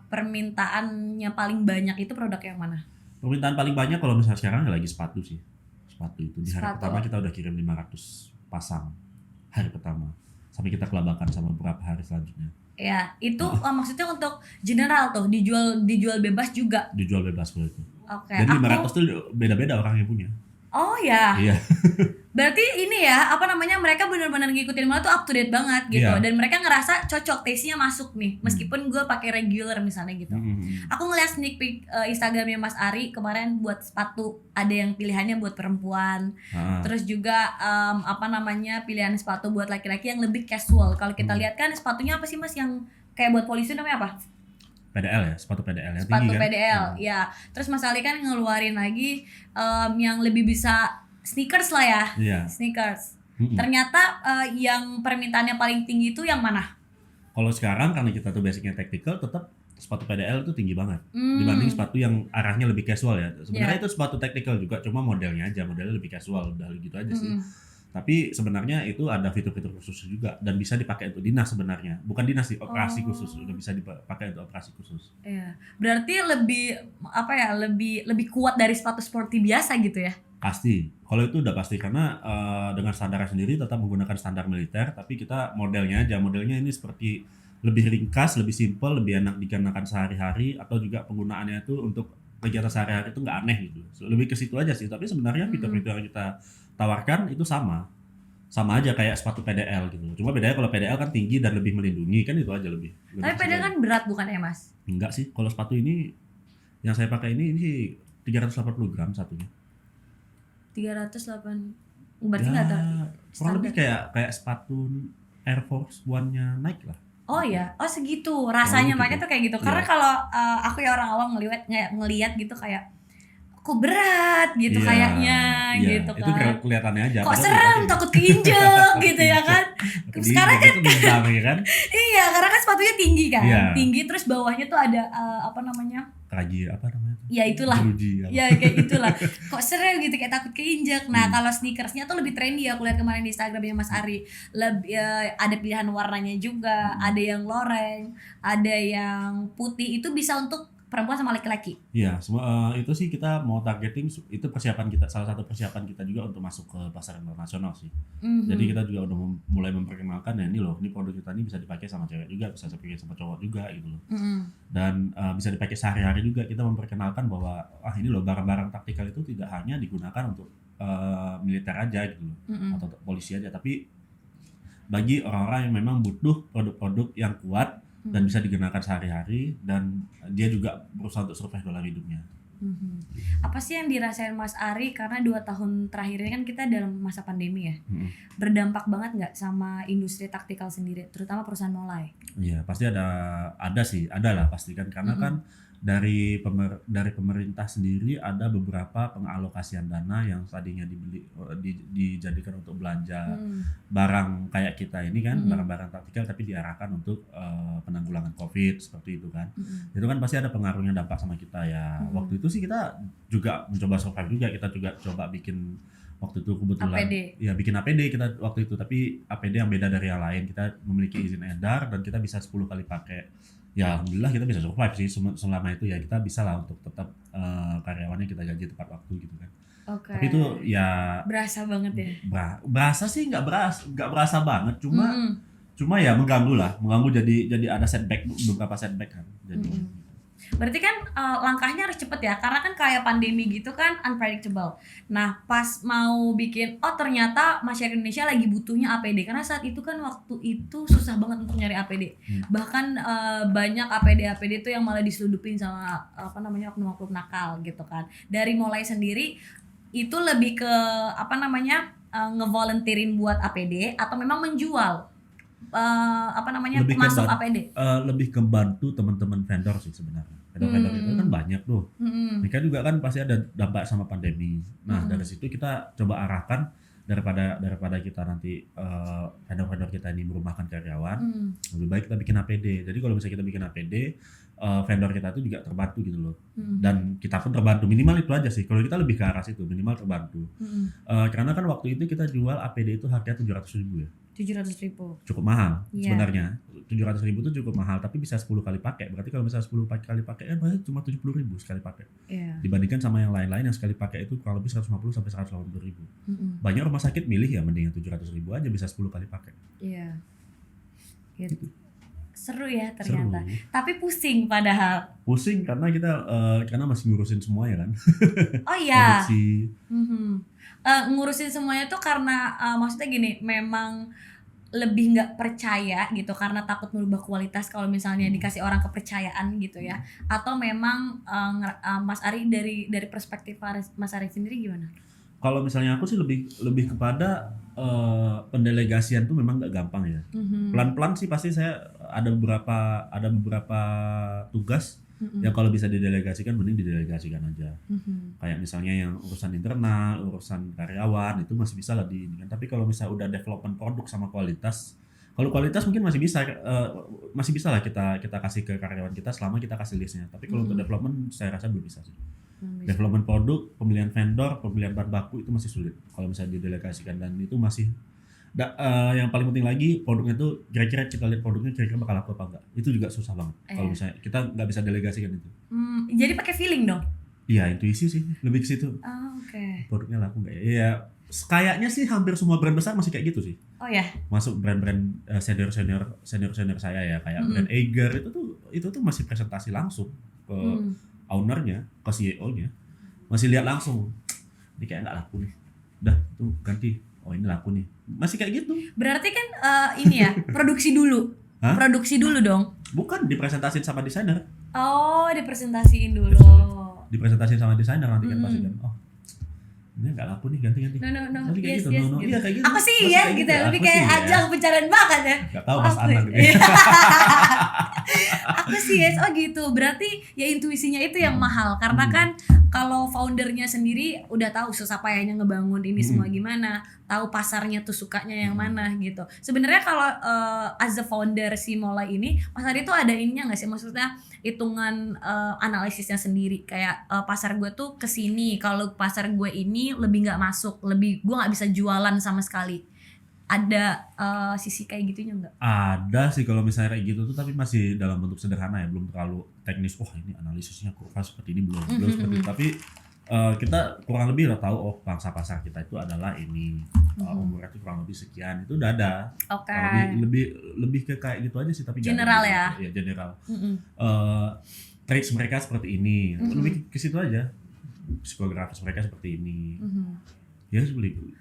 Speaker 1: permintaannya paling banyak itu produk yang mana?
Speaker 2: Permintaan paling banyak kalau misalnya sekarang lagi sepatu sih. Sepatu itu di hari
Speaker 1: Sepatu.
Speaker 2: pertama kita udah kirim 500 pasang hari pertama. Sampai kita kelabakan sama beberapa hari selanjutnya.
Speaker 1: Ya, itu maksudnya untuk general tuh, dijual bebas juga.
Speaker 2: Dijual bebas kalau itu.
Speaker 1: Oke.
Speaker 2: Jadi 500 tuh beda-beda orang yang punya.
Speaker 1: Oh ya.
Speaker 2: Iya.
Speaker 1: Berarti ini ya, apa namanya, mereka benar-benar ngikutin malah tuh up to date banget gitu.
Speaker 2: Iya.
Speaker 1: Dan mereka ngerasa cocok, taste-nya masuk nih. Meskipun gue pakai regular misalnya gitu. Aku ngeliat sneak peek Instagramnya Mas Ari kemarin buat sepatu, ada yang pilihannya buat perempuan. Terus juga apa namanya, pilihan sepatu buat laki-laki yang lebih casual. Kalau kita lihat kan sepatunya apa sih Mas yang kayak buat polisi namanya apa?
Speaker 2: PDL ya, sepatu PDL yang
Speaker 1: Sepatu
Speaker 2: tinggi kan?
Speaker 1: PDL, ya. Terus Mas Ali kan ngeluarin lagi yang lebih bisa sneakers lah ya.
Speaker 2: Iya.
Speaker 1: Sneakers. Ternyata yang permintaannya paling tinggi itu yang mana?
Speaker 2: Kalau sekarang karena kita tuh basicnya tactical, tetap sepatu PDL itu tinggi banget dibanding sepatu yang arahnya lebih casual ya. Sebenarnya itu sepatu tactical juga, cuma modelnya lebih casual, udah gitu aja sih. Tapi sebenarnya itu ada fitur-fitur khusus juga dan bisa dipakai untuk dinas sebenarnya. Bukan dinas sih, operasi khusus. Udah bisa dipakai untuk operasi khusus.
Speaker 1: Iya. Berarti lebih apa ya? Lebih kuat dari sepatu sporty biasa gitu ya?
Speaker 2: Pasti. Kalau itu udah pasti karena dengan standarnya sendiri tetap menggunakan standar militer, tapi kita modelnya ini seperti lebih ringkas, lebih simple, lebih enak dikenakan sehari-hari, atau juga penggunaannya itu untuk kegiatan sehari-hari itu nggak aneh gitu. Lebih ke situ aja sih. Tapi sebenarnya fitur-fitur yang kita tawarkan itu sama aja kayak sepatu PDL gitu. Cuma bedanya kalau PDL kan tinggi dan lebih melindungi, kan itu aja lebih
Speaker 1: Tapi PDL kan berat bukan ya Mas?
Speaker 2: Enggak sih, kalau sepatu ini yang saya pakai ini sih 380 gram satunya.
Speaker 1: 308, berarti nggak
Speaker 2: Ya,
Speaker 1: tahu.
Speaker 2: kurang lebih kayak sepatu Air Force One-nya Nike lah.
Speaker 1: Oh ya, segitu rasanya
Speaker 2: gitu.
Speaker 1: pakai tuh kayak gitu. Karena kalau aku ya orang awam ngelihat gitu kayak kok berat gitu kayaknya gitu kan.
Speaker 2: Itu kelihatannya aja.
Speaker 1: Kok serem, takut keinjek gitu ya kan. Sekarang kan
Speaker 2: kan.
Speaker 1: Iya, karena kan sepatunya tinggi kan.
Speaker 2: Iya.
Speaker 1: Tinggi terus bawahnya tuh ada apa namanya?
Speaker 2: Keraji apa namanya?
Speaker 1: Ya itulah.
Speaker 2: Jeruji,
Speaker 1: ya kayak itulah. Kok serem gitu kayak takut keinjek. Nah, kalau sneakersnya tuh lebih trendy, aku lihat kemarin di Instagramnya Mas Ari. Lebih ada pilihan warnanya juga, ada yang loreng, ada yang putih, itu bisa untuk perempuan sama laki-laki.
Speaker 2: Iya, semua itu sih kita mau targeting, itu persiapan kita, salah satu persiapan kita juga untuk masuk ke pasar internasional sih. Jadi kita juga udah mulai memperkenalkan ya, ini produk kita ini bisa dipakai sama cewek juga, bisa dipakai sama cowok juga gitu loh. Dan bisa dipakai sehari-hari juga. Kita memperkenalkan bahwa ini loh barang-barang taktikal itu tidak hanya digunakan untuk militer aja gitu loh, atau polisi aja, tapi bagi orang-orang yang memang butuh produk-produk yang kuat dan bisa digunakan sehari-hari, dan dia juga berusaha untuk survive dalam hidupnya.
Speaker 1: Apa sih yang dirasain Mas Ari, karena 2 tahun terakhir ini kan kita dalam masa pandemi ya, berdampak banget nggak sama industri taktikal sendiri, terutama perusahaan mulai?
Speaker 2: Iya, pasti ada lah pasti kan, karena kan dari pemerintah sendiri ada beberapa pengalokasian dana yang tadinya dijadikan untuk belanja barang kayak kita ini kan, barang-barang taktikal, tapi diarahkan untuk penanggulangan COVID seperti itu kan. Itu kan pasti ada pengaruhnya, dampak sama kita ya. Waktu itu sih kita juga mencoba survive juga, kita juga coba bikin waktu itu kebetulan
Speaker 1: APD.
Speaker 2: Ya bikin APD kita waktu itu, tapi APD yang beda dari yang lain. Kita memiliki izin edar dan kita bisa 10 kali pakai. Ya alhamdulillah kita bisa survive sih selama itu ya. Kita bisa lah untuk tetap karyawannya kita gaji tepat waktu gitu kan. Tapi itu ya
Speaker 1: berasa banget ya.
Speaker 2: Berasa sih nggak berasa banget, cuma ya mengganggu, jadi ada beberapa setback kan. Jadi
Speaker 1: Berarti kan langkahnya harus cepet ya, karena kan kayak pandemi gitu kan unpredictable. Nah pas mau bikin, ternyata masyarakat Indonesia lagi butuhnya APD, karena saat itu kan waktu itu susah banget untuk nyari APD. Bahkan banyak APD itu yang malah diseludupin sama oknum-oknum nakal gitu kan. Dari mulai sendiri itu lebih ke ngevolunteerin buat APD atau memang menjual masuk APD?
Speaker 2: Lebih ke bantu teman-teman vendor sih sebenarnya. Vendor itu kan banyak tuh. Mereka juga kan pasti ada dampak sama pandemi. Nah dari situ kita coba arahkan, daripada kita nanti vendor-vendor kita ini merumahkan karyawan, lebih baik kita bikin APD. Jadi kalau misalnya kita bikin APD, vendor kita itu juga terbantu gitu loh. Dan kita pun terbantu, minimal itu aja sih. Kalau kita lebih ke arah situ, minimal terbantu. Karena kan waktu itu kita jual APD itu harganya 700.000 ya.
Speaker 1: 700.000
Speaker 2: cukup mahal
Speaker 1: Iya.
Speaker 2: sebenarnya. 700.000 itu cukup mahal, tapi bisa 10 kali pakai. Berarti kalau misalnya 10 kali pakai kan berarti cuma 70.000 sekali pakai.
Speaker 1: Iya.
Speaker 2: Dibandingkan sama yang lain-lain yang sekali pakai itu kurang lebih 150 sampai 180.000. Banyak rumah sakit milih ya mending yang 700.000 aja bisa 10 kali pakai.
Speaker 1: Iya. Gitu. Seru ya ternyata.
Speaker 2: Seru.
Speaker 1: Tapi pusing padahal.
Speaker 2: Pusing karena kita karena masih ngurusin semuanya kan.
Speaker 1: Oh iya.
Speaker 2: Produksi.
Speaker 1: Ngurusin semuanya tuh karena maksudnya gini, memang lebih nggak percaya gitu karena takut merubah kualitas kalau misalnya dikasih orang kepercayaan gitu ya, atau memang Mas Ari dari perspektif Mas Ari sendiri gimana?
Speaker 2: Kalau misalnya aku sih lebih kepada pendelegasian tuh memang nggak gampang ya. Pelan-pelan sih pasti saya ada beberapa tugas yang kalau bisa didelegasikan mending didelegasikan aja. Kayak misalnya yang urusan internal, urusan karyawan itu masih bisa lah tapi kalau misalnya udah development produk sama kualitas, kalau kualitas mungkin masih bisa lah kita kasih ke karyawan kita selama kita kasih listnya. Tapi kalau untuk development saya rasa belum bisa sih. Development produk, pemilihan vendor, pemilihan bahan baku itu masih sulit kalau misalnya didelegasikan, dan itu masih yang paling penting lagi produknya tuh kira-kira kita lihat produknya kira-kira bakal laku apa enggak, itu juga susah banget kalau misalnya kita nggak bisa delegasikan itu.
Speaker 1: Jadi pakai feeling dong?
Speaker 2: Iya, intuisi sih lebih ke situ.
Speaker 1: Oke.
Speaker 2: Produknya laku nggak ya? Iya, kayaknya sih hampir semua brand besar masih kayak gitu sih.
Speaker 1: Oh ya.
Speaker 2: Masuk brand-brand senior saya ya, kayak brand Eiger itu tuh masih presentasi langsung ke ownernya, ke CEO-nya, masih lihat langsung. Ini kayak nggak laku nih. Dah, tuh ganti. Oh ini laku nih. Masih kayak gitu.
Speaker 1: Berarti kan ini ya, produksi dulu.
Speaker 2: Hah?
Speaker 1: Produksi dulu dong.
Speaker 2: Bukan, dipresentasiin sama desainer.
Speaker 1: Oh, dipresentasiin dulu.
Speaker 2: Dipresentasiin sama desainer nanti kan pasti kan. Oh, ini nggak laku nih, ganti.
Speaker 1: No.
Speaker 2: Masih kayak
Speaker 1: Yes,
Speaker 2: gitu.
Speaker 1: yes,
Speaker 2: No.
Speaker 1: gitu.
Speaker 2: Iya kayak gitu.
Speaker 1: Aku sih
Speaker 2: Masih
Speaker 1: ya
Speaker 2: kayak
Speaker 1: gitu, lebih
Speaker 2: Aku
Speaker 1: kayak
Speaker 2: sih, ya.
Speaker 1: ajang pencarian bakat ya.
Speaker 2: Nggak tahu Mas
Speaker 1: Aku-
Speaker 2: Anak gitu.
Speaker 1: Iya. Aku sih yes, gitu. Berarti ya intuisinya itu yang mahal karena kan kalau foundernya sendiri udah tahu susah payahnya ngebangun ini semua gimana, tahu pasarnya tuh sukanya yang mana gitu. Sebenarnya kalau as a founder si Mola ini, Mas Ari tuh ada ininya nggak sih, maksudnya hitungan analisisnya sendiri kayak pasar gue tuh kesini, kalau pasar gue ini lebih nggak masuk, lebih gue nggak bisa jualan sama sekali. Ada sisi kayak gitunya nggak?
Speaker 2: Ada sih kalau misalnya kayak gitu tuh, tapi masih dalam bentuk sederhana ya, belum terlalu teknis. Wah ini analisisnya kurva seperti ini, belum seperti itu. Tapi kita kurang lebih udah tahu, oh pangsa pasar kita itu adalah ini, umurnya itu kurang lebih sekian, itu udah ada.
Speaker 1: Oke.
Speaker 2: Lebih ke kayak gitu aja sih, tapi
Speaker 1: General
Speaker 2: gitu.
Speaker 1: ya?
Speaker 2: Ya general. Traits mereka seperti ini, lebih ke situ aja. Psikografis mereka seperti ini. Ya lebih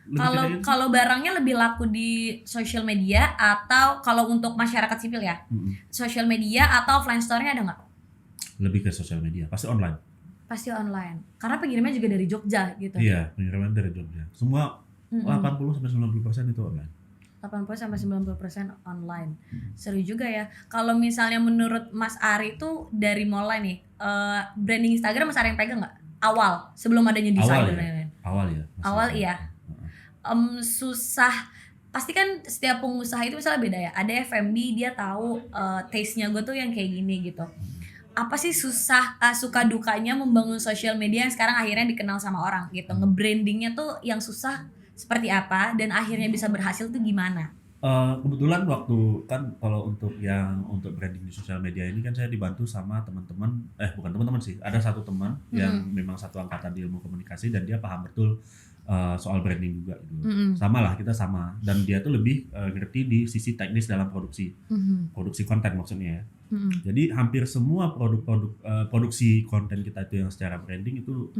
Speaker 1: Kalau barangnya lebih laku di social media atau kalau untuk masyarakat sipil ya, social media atau offline store-nya ada nggak?
Speaker 2: lebih ke sosial media, pasti online.
Speaker 1: Pasti online, karena pengirimnya juga dari Jogja gitu.
Speaker 2: Iya, pengiriman dari Jogja. Semua 80-90% itu online.
Speaker 1: 80-90% online. Seru juga ya. Kalau misalnya menurut Mas Ari tuh dari mulai nih, branding Instagram Mas Ari yang pegang nggak? Awal, sebelum adanya desain dan lain-lain. Awal iya. Susah. Pasti kan setiap pengusaha itu misalnya beda ya. Ada F&B, dia tahu taste-nya gue tuh yang kayak gini gitu. Apa sih suka dukanya membangun sosial media yang sekarang akhirnya dikenal sama orang gitu. Nge-brandingnya tuh yang susah seperti apa dan akhirnya bisa berhasil tuh gimana?
Speaker 2: Kebetulan waktu kan kalau untuk branding di sosial media ini kan saya dibantu sama teman-teman, bukan teman-teman sih, ada satu teman yang memang satu angkatan di ilmu komunikasi dan dia paham betul soal branding juga gitu. Sama lah, kita sama, dan dia tuh lebih ngerti di sisi teknis dalam produksi konten maksudnya ya. Jadi hampir semua produk-produk produksi konten kita itu yang secara branding itu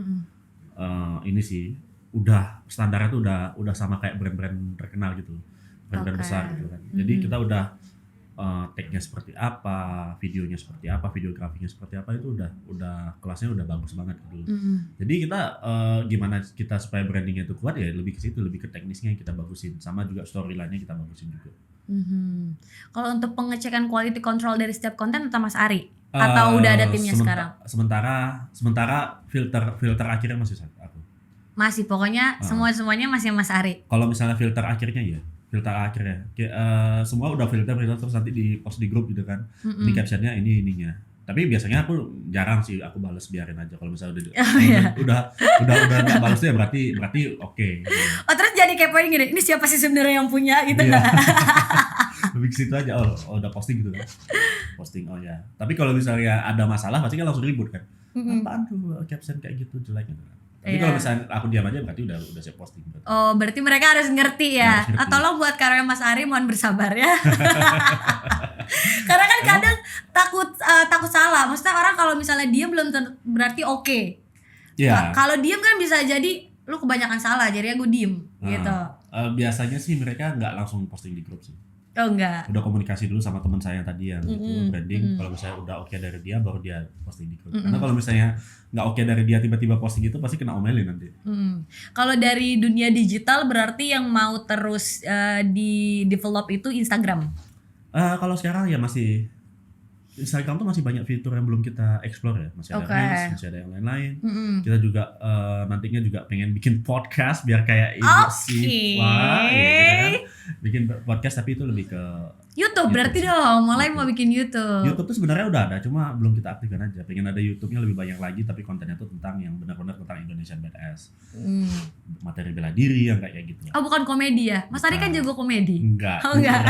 Speaker 2: ini sih udah standarnya tuh udah sama kayak brand-brand terkenal gitu, brand-brand besar gitu kan. Jadi kita udah tag-nya seperti apa, videonya seperti apa, videografinya seperti apa, itu udah kelasnya udah bagus banget gitu. Jadi kita gimana kita supaya brandingnya itu kuat ya lebih ke situ, lebih ke teknisnya yang kita bagusin, sama juga storyline-nya kita bagusin juga.
Speaker 1: Kalau untuk pengecekan quality control dari setiap konten atau Mas Ari? Atau udah ada timnya sekarang?
Speaker 2: Sementara filter akhirnya masih aku.
Speaker 1: Masih, pokoknya semuanya masih Mas Ari.
Speaker 2: Kalau misalnya filter akhirnya semua udah filter terus nanti di post di grup gitu kan. Ini captionnya ininya. Tapi biasanya aku jarang sih aku balas, biarin aja kalau misalnya
Speaker 1: Iya.
Speaker 2: udah nggak balas ya berarti oke. Gitu.
Speaker 1: Oh terus jadi kepoin gini, ini siapa sih sebenarnya yang punya gitu
Speaker 2: Iya.
Speaker 1: nggak?
Speaker 2: Lebih ke situ aja, udah posting gitu kan. Posting, oh ya. Tapi kalau misalnya ada masalah pasti kan langsung ribut kan. Apaan tuh caption kayak gitu jelek gitu kan. Tapi
Speaker 1: Iya.
Speaker 2: kalau misalnya aku diam aja berarti udah saya posting. Berarti.
Speaker 1: Oh berarti mereka harus ngerti ya.
Speaker 2: Harus ngerti.
Speaker 1: Tolong buat karya Mas Ari mohon bersabar ya. Karena kan kadang takut salah. Maksudnya orang kalau misalnya dia belum berarti oke.
Speaker 2: Iya.
Speaker 1: Kalau diem kan bisa jadi lu kebanyakan salah, jadinya gue diem gitu.
Speaker 2: Biasanya sih mereka nggak langsung posting di grup sih.
Speaker 1: Oh enggak.
Speaker 2: Udah komunikasi dulu sama teman saya tadi yang itu branding. Kalau misalnya udah oke dari dia baru dia posting di grup. Karena kalau misalnya nggak oke dari dia tiba-tiba posting itu pasti kena omelin nanti.
Speaker 1: Kalau dari dunia digital berarti yang mau terus di develop itu Instagram.
Speaker 2: Kalau sekarang ya masih Instagram tuh masih banyak fitur yang belum kita explore ya, masih ada Reels, masih ada yang lain-lain. Kita juga nantinya juga pengen bikin podcast biar kayak Ibu Siva, ya, gitu kan. Bikin podcast tapi itu lebih ke
Speaker 1: YouTube berarti dong, mulai mau bikin YouTube.
Speaker 2: YouTube tuh sebenarnya udah ada, cuma belum kita aktifkan aja. Pengen ada YouTube-nya lebih banyak lagi, tapi kontennya tuh tentang yang benar-benar tentang Indonesian Badass, materi bela diri yang kayak gitu.
Speaker 1: Oh bukan komedi ya? Mas Ari kan jago komedi.
Speaker 2: Enggak.
Speaker 1: Oh enggak.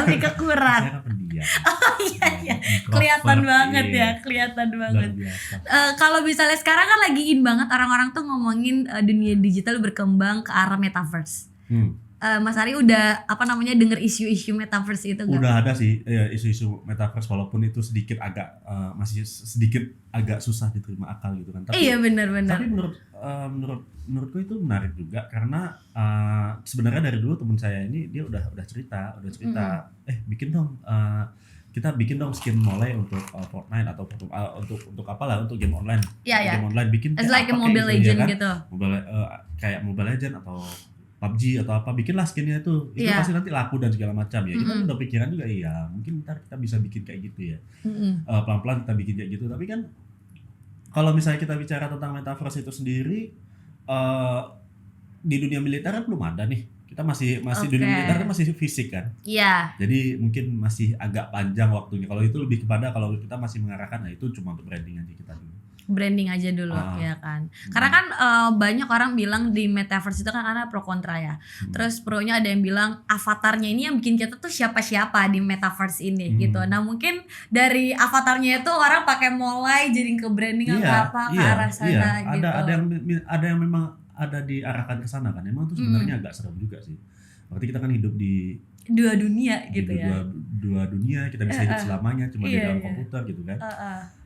Speaker 1: Lebih ke kurang.
Speaker 2: Saya kan pendiam.
Speaker 1: Oh iya. Kelihatan banget ya, kelihatan banget. Kalau misalnya sekarang kan lagi in banget orang-orang tuh ngomongin dunia digital berkembang ke arah metaverse. Mas Ari udah denger isu-isu metaverse itu nggak?
Speaker 2: Udah ada sih ya, isu-isu metaverse walaupun itu sedikit agak masih sedikit agak susah diterima akal gitu kan. Tapi,
Speaker 1: iya benar.
Speaker 2: Tapi menurutku itu menarik juga karena sebenarnya dari dulu teman saya ini dia udah cerita bikin dong kita bikin dong skin mulai untuk Fortnite atau untuk apalah untuk game online.
Speaker 1: Iya.
Speaker 2: Game online bikin
Speaker 1: it's like a Mobile Legend gitu.
Speaker 2: Kayak Mobile Legend atau PUBG atau apa, bikinlah skinnya itu pasti nanti laku dan segala macam ya. Kita udah pikiran juga mungkin ntar kita bisa bikin kayak gitu ya. Pelan-pelan kita bikin kayak gitu. Tapi kan kalau misalnya kita bicara tentang metaverse itu sendiri di dunia militer kan belum ada nih. Kita masih dunia militer kan masih fisik kan.
Speaker 1: Iya.
Speaker 2: Jadi mungkin masih agak panjang waktunya. Kalau itu lebih kepada kalau kita masih mengarahkan itu cuma untuk branding aja kita dulu.
Speaker 1: Branding aja dulu ya kan. Karena kan banyak orang bilang di metaverse itu kan karena pro kontra ya. Terus pro-nya ada yang bilang avatarnya ini yang bikin kita tuh siapa-siapa di metaverse ini gitu. Nah mungkin dari avatarnya itu orang pakai mulai jadi ke branding ke arah sana gitu.
Speaker 2: Ada yang memang ada diarahkan ke sana kan. Emang tuh sebenarnya agak serem juga sih. Berarti kita kan hidup di
Speaker 1: dua dunia gitu ya.
Speaker 2: Dua dunia, kita bisa hidup selamanya cuma di dalam komputer gitu kan.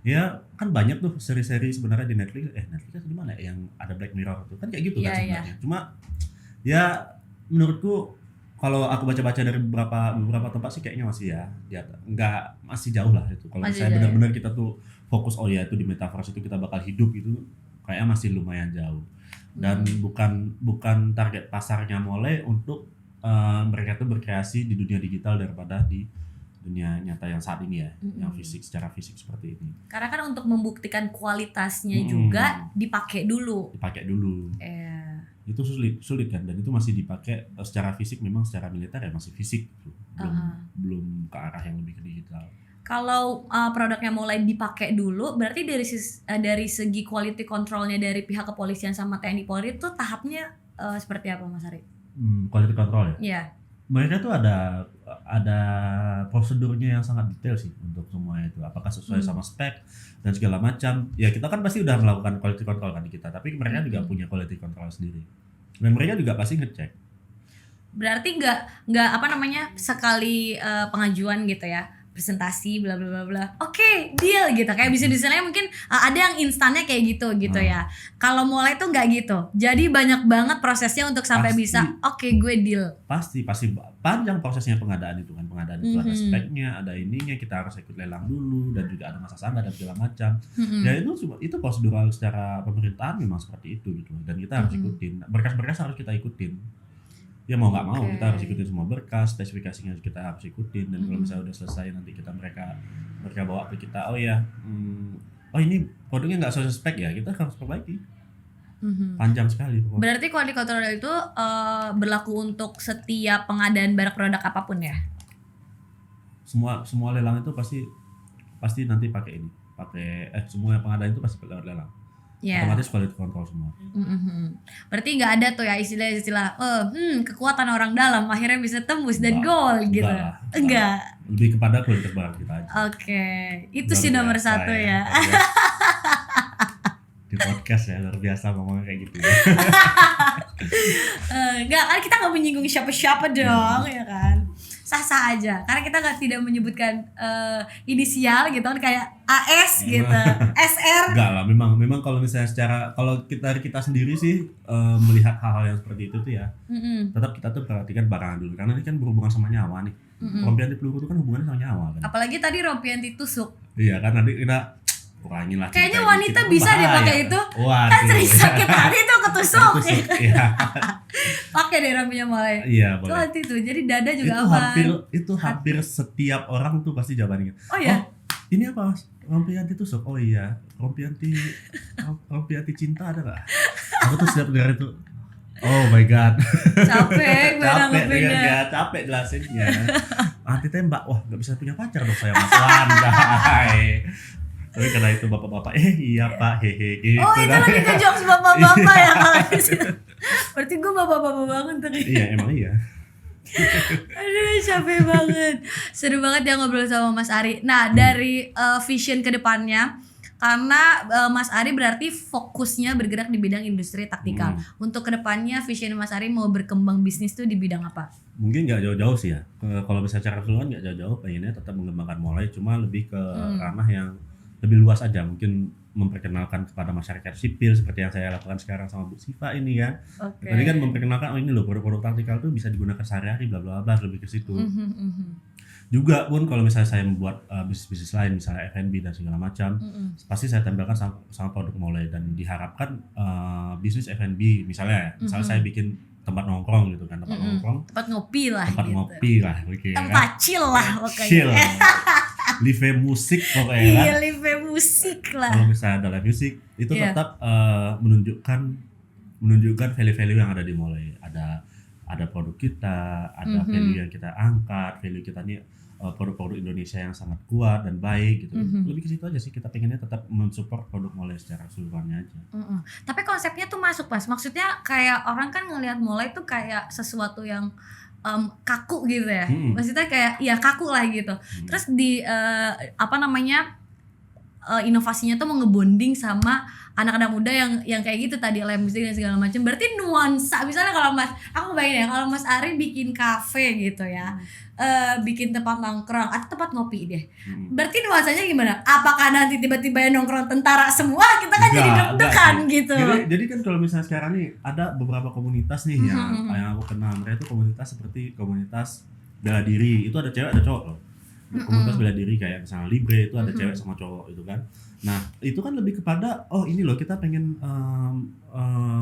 Speaker 2: Ya kan banyak tuh seri-seri sebenarnya di Netflix. Netflix di mana ya yang ada Black Mirror tuh kan kayak gitu kan sebenarnya. Cuma ya menurutku kalau aku baca-baca dari beberapa tempat sih kayaknya masih masih jauh lah itu. Kalau misalnya benar-benar kita tuh fokus itu di metaverse itu kita bakal hidup itu kayaknya masih lumayan jauh. Dan bukan target pasarnya mulai untuk mereka tuh berkreasi di dunia digital daripada di dunia nyata yang saat ini ya, yang secara fisik seperti ini.
Speaker 1: Karena kan untuk membuktikan kualitasnya juga dipakai dulu.
Speaker 2: Itu sulit kan, dan itu masih dipakai secara fisik, memang secara militer ya masih fisik, belum ke arah yang lebih ke digital.
Speaker 1: Kalau produknya mulai dipakai dulu, berarti dari segi quality controlnya dari pihak kepolisian sama TNI Polri itu tahapnya seperti apa Mas Ari?
Speaker 2: Quality control ya?
Speaker 1: Iya.
Speaker 2: Mereka tuh ada prosedurnya yang sangat detail sih untuk semua itu. Apakah sesuai sama spek dan segala macam. Ya kita kan pasti udah melakukan quality control kan di kita, tapi mereka juga punya quality control sendiri. Dan mereka juga pasti ngecek.
Speaker 1: Berarti nggak sekali pengajuan gitu ya, presentasi bla bla bla bla. Oke, deal gitu. Kayak bisnisnya mungkin ada yang instannya kayak gitu ya. Kalau mulai tuh nggak gitu. Jadi banyak banget prosesnya untuk sampai bisa gue deal. Pasti
Speaker 2: panjang prosesnya pengadaan itu kan. Pengadaan itu ada speknya, ada ininya, kita harus ikut lelang dulu dan juga ada masa sangga dan segala macam. Ya itu prosedural secara pemerintahan memang seperti itu gitu. Dan kita harus ikutin. Berkas-berkas harus kita ikutin. Ya mau nggak mau kita harus ikutin semua berkas, spesifikasinya kita harus ikutin, dan kalau misalnya udah selesai nanti mereka bawa ke kita, ini produknya nggak sesuai spek ya, kita harus perbaiki. Panjang sekali pokoknya.
Speaker 1: Berarti quality control itu berlaku untuk setiap pengadaan barang produk apapun ya?
Speaker 2: Semua lelang itu pasti pasti nanti pakai ini, semua pengadaan itu pasti lewat lelang. Otomatis quality control semua.
Speaker 1: Berarti nggak ada tuh ya istilah kekuatan orang dalam akhirnya bisa tembus dan gol gitu. Enggak.
Speaker 2: Lebih kepada kualitas barang kita aja.
Speaker 1: Oke, itu sih nomor satu ya.
Speaker 2: Di podcast ya luar biasa ngomongnya kayak gitu.
Speaker 1: Enggak, kan kita nggak menyinggung siapa-siapa dong, ya kan? Sah-sah aja, karena kita tidak menyebutkan inisial gitu kan, kayak AS gitu, SR.
Speaker 2: Enggak lah, memang kalau misalnya kalau kita sendiri sih melihat hal-hal yang seperti itu tuh ya, tetap kita tuh perhatikan barang dulu, karena ini kan berhubungan sama nyawa nih. Rompianti peluru itu kan hubungannya sama nyawa kan.
Speaker 1: Apalagi tadi rompianti tusuk.
Speaker 2: Iya kan, nanti kita kurangin lah.
Speaker 1: Kayaknya wanita bisa deh pakai itu.
Speaker 2: Waduh.
Speaker 1: Kan sering sakit hati tuh ketusuk.
Speaker 2: Iya.
Speaker 1: Pakai deh rompinya mulai.
Speaker 2: Iya boleh.
Speaker 1: Itu jadi dada juga aman.
Speaker 2: Itu hampir setiap orang tuh pasti jawabannya.
Speaker 1: Oh iya.
Speaker 2: Ini apa? Rompianti tusuk. Oh iya. Rompianti cinta ada nggak? Aku tuh setiap dengar itu. Oh my god.
Speaker 1: Capek
Speaker 2: capek jelasinnya. Anti tembak. Wah, nggak bisa punya pacar dong saya Mas Wandai. Tapi karena itu bapak-bapak, iya pak, hehe gitu.
Speaker 1: Oh itu lagi ke jokes bapak-bapak ya kalau di situ. Berarti gue bapak-bapak banget tadi.
Speaker 2: Iya emang iya.
Speaker 1: Aduh capek banget. Seru banget ya ngobrol sama Mas Ari. Nah dari vision ke depannya, karena Mas Ari berarti fokusnya bergerak di bidang industri taktikal. Untuk kedepannya vision Mas Ari mau berkembang bisnis tuh di bidang apa?
Speaker 2: Mungkin nggak jauh-jauh sih ya. Kalau misalnya secara keseluruhan nggak jauh-jauh, pengennya tetap mengembangkan mulai, cuma lebih ke ranah yang lebih luas aja. Mungkin memperkenalkan kepada masyarakat sipil seperti yang saya lakukan sekarang sama Bu Siva ini kan. Tadi kan memperkenalkan ini loh produk-produk taktikal tuh bisa digunakan sehari-hari bla bla bla, lebih ke situ. Juga pun kalau misalnya saya membuat bisnis-bisnis lain misalnya F&B dan segala macam, pasti saya tempelkan sama produk mulai, dan diharapkan bisnis F&B misalnya saya bikin tempat nongkrong gitu kan,
Speaker 1: tempat ngopi lah
Speaker 2: okay,
Speaker 1: tempat chill lah pokoknya.
Speaker 2: Chill. Live musik pokoknya.
Speaker 1: Iya, live musik lah.
Speaker 2: Kalau misalnya ada live musik itu tetap menunjukkan value-value yang ada di mulai. Ada produk kita, ada value yang kita angkat, value kita nih produk-produk Indonesia yang sangat kuat dan baik gitu. Lebih ke situ aja sih, kita pengennya tetap mensupport produk mulai secara keseluruhannya aja.
Speaker 1: Tapi konsepnya tuh masuk Pas. Maksudnya kayak orang kan ngelihat mulai tuh kayak sesuatu yang kaku gitu ya. Maksudnya kayak ya kaku lah gitu. Terus di inovasinya tuh mau ngebonding sama anak-anak muda yang kayak gitu tadi, live musik dan segala macam. Berarti nuansa misalnya kalau aku bayangin ya kalau Mas Ari bikin kafe gitu ya. Bikin tempat nongkrong atau tempat ngopi deh. Berarti nuansanya gimana? Apakah nanti tiba-tiba yang nongkrong tentara semua? Kita kan jadi deg-degan gitu.
Speaker 2: Jadi kan kalau misalnya sekarang nih ada beberapa komunitas nih yang aku kenal. Mereka itu komunitas seperti komunitas bela diri. Itu ada cewek ada cowok loh. Komunitas bela diri kayak misalnya Libre itu ada cewek sama cowok itu kan. Nah itu kan lebih kepada ini loh kita pengen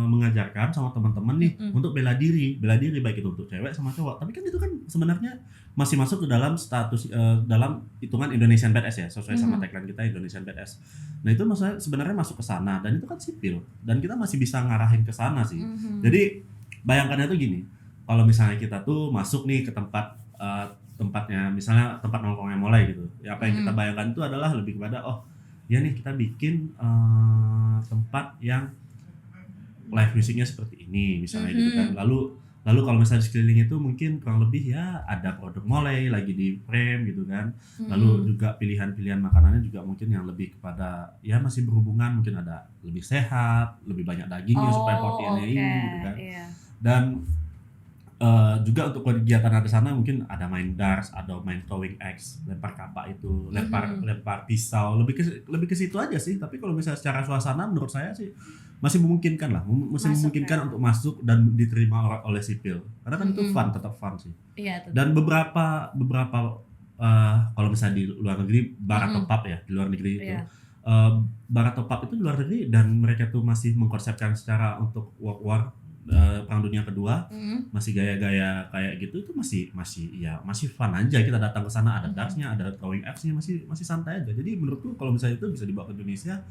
Speaker 2: mengajarkan sama teman-teman nih untuk bela diri baik itu untuk cewek sama cowok. Tapi kan itu kan sebenarnya masih masuk ke dalam status dalam hitungan Indonesian Badass ya, sesuai sama tagline kita Indonesian Badass. Nah itu maksudnya sebenarnya masuk ke sana, dan itu kan sipil dan kita masih bisa ngarahin ke sana sih. Jadi bayangkannya tuh gini, kalau misalnya kita tuh masuk nih ke tempatnya misalnya tempat nongkrongnya mulai gitu ya, apa yang kita bayangkan itu adalah lebih kepada ya nih kita bikin tempat yang live musiknya seperti ini misalnya gitu kan, lalu kalau misalnya di sekeliling itu mungkin kurang lebih ya ada produk mulai lagi di frame gitu kan, lalu juga pilihan-pilihan makanannya juga mungkin yang lebih kepada ya masih berhubungan, mungkin ada lebih sehat, lebih banyak dagingnya supaya proteinnya ini gitu kan. Dan juga untuk kegiatan ada sana mungkin ada main darts, ada main throwing axe, lempar kapak itu, lempar pisau, lebih ke situ aja sih. Tapi kalau misalnya secara suasana menurut saya sih masih memungkinkan lah, memungkinkan untuk masuk dan diterima oleh sipil. Karena kan itu tetap fun sih.
Speaker 1: Iya,
Speaker 2: dan beberapa kalau misalnya di luar negeri barat top ya, di luar negeri itu barat top itu di luar negeri, dan mereka tuh masih mengkonsepkan secara untuk war Perang Dunia Kedua, masih gaya-gaya kayak gitu, itu masih fun aja. Kita datang ke sana ada dartsnya, ada throwing axe-nya, masih santai aja. Jadi menurutku kalau misalnya itu bisa dibawa ke Indonesia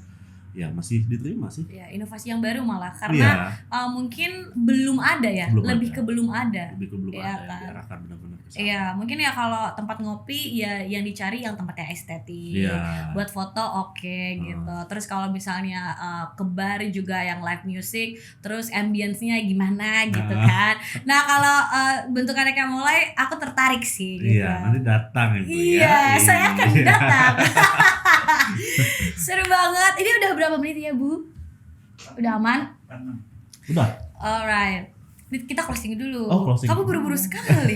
Speaker 2: ya masih diterima sih.
Speaker 1: Ya, inovasi yang baru malah karena mungkin belum ada ya, lebih ke belum ada.
Speaker 2: Lebih ke belum ada kan? Ya, diarahkan benar-benar.
Speaker 1: Iya, mungkin ya kalau tempat ngopi ya yang dicari yang tempatnya estetik. Buat foto oke, gitu. Terus kalau misalnya ke bar juga yang live music, terus ambience-nya gimana gitu kan. Nah, kalau bentukannya kayak mulai aku tertarik sih gitu.
Speaker 2: Iya, nanti datang Ibu
Speaker 1: ya. Iya, saya akan datang. Seru banget. Ini udah berapa menit ya, Bu? Udah aman?
Speaker 2: Udah.
Speaker 1: Alright. Kita closing dulu.
Speaker 2: Closing.
Speaker 1: Kamu buru-buru sekali.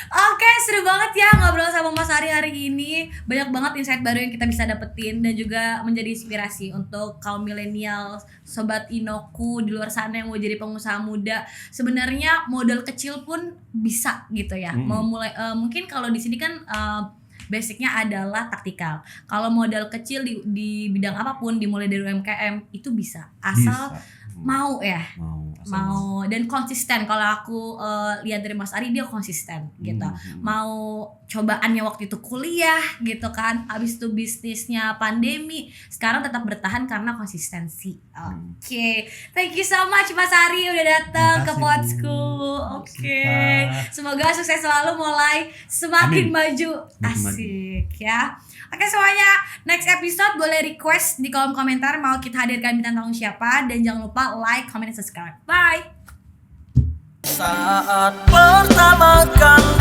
Speaker 1: Oke, seru banget ya ngobrol sama Mas Ari hari ini. Banyak banget insight baru yang kita bisa dapetin dan juga menjadi inspirasi untuk kaum milenial, sobat Inoku di luar sana yang mau jadi pengusaha muda. Sebenarnya modal kecil pun bisa gitu ya. Mau mulai mungkin kalau di sini kan basicnya adalah taktikal. Kalau modal kecil di bidang apapun dimulai dari UMKM itu bisa asal mau ya, mau dan konsisten. Kalau aku lihat dari Mas Ari, dia konsisten gitu. Mau cobaannya waktu itu kuliah gitu kan, abis itu bisnisnya pandemi, sekarang tetap bertahan karena konsistensi. Oke. Thank you so much Mas Ari udah datang ke Podsku. Oke. Semoga sukses selalu, mulai semakin maju. Asik ya. Oke semuanya, next episode boleh request di kolom komentar mau kita hadirkan bintang tamu siapa, dan jangan lupa like, comment, dan subscribe. Bye.
Speaker 3: Saat pertama kali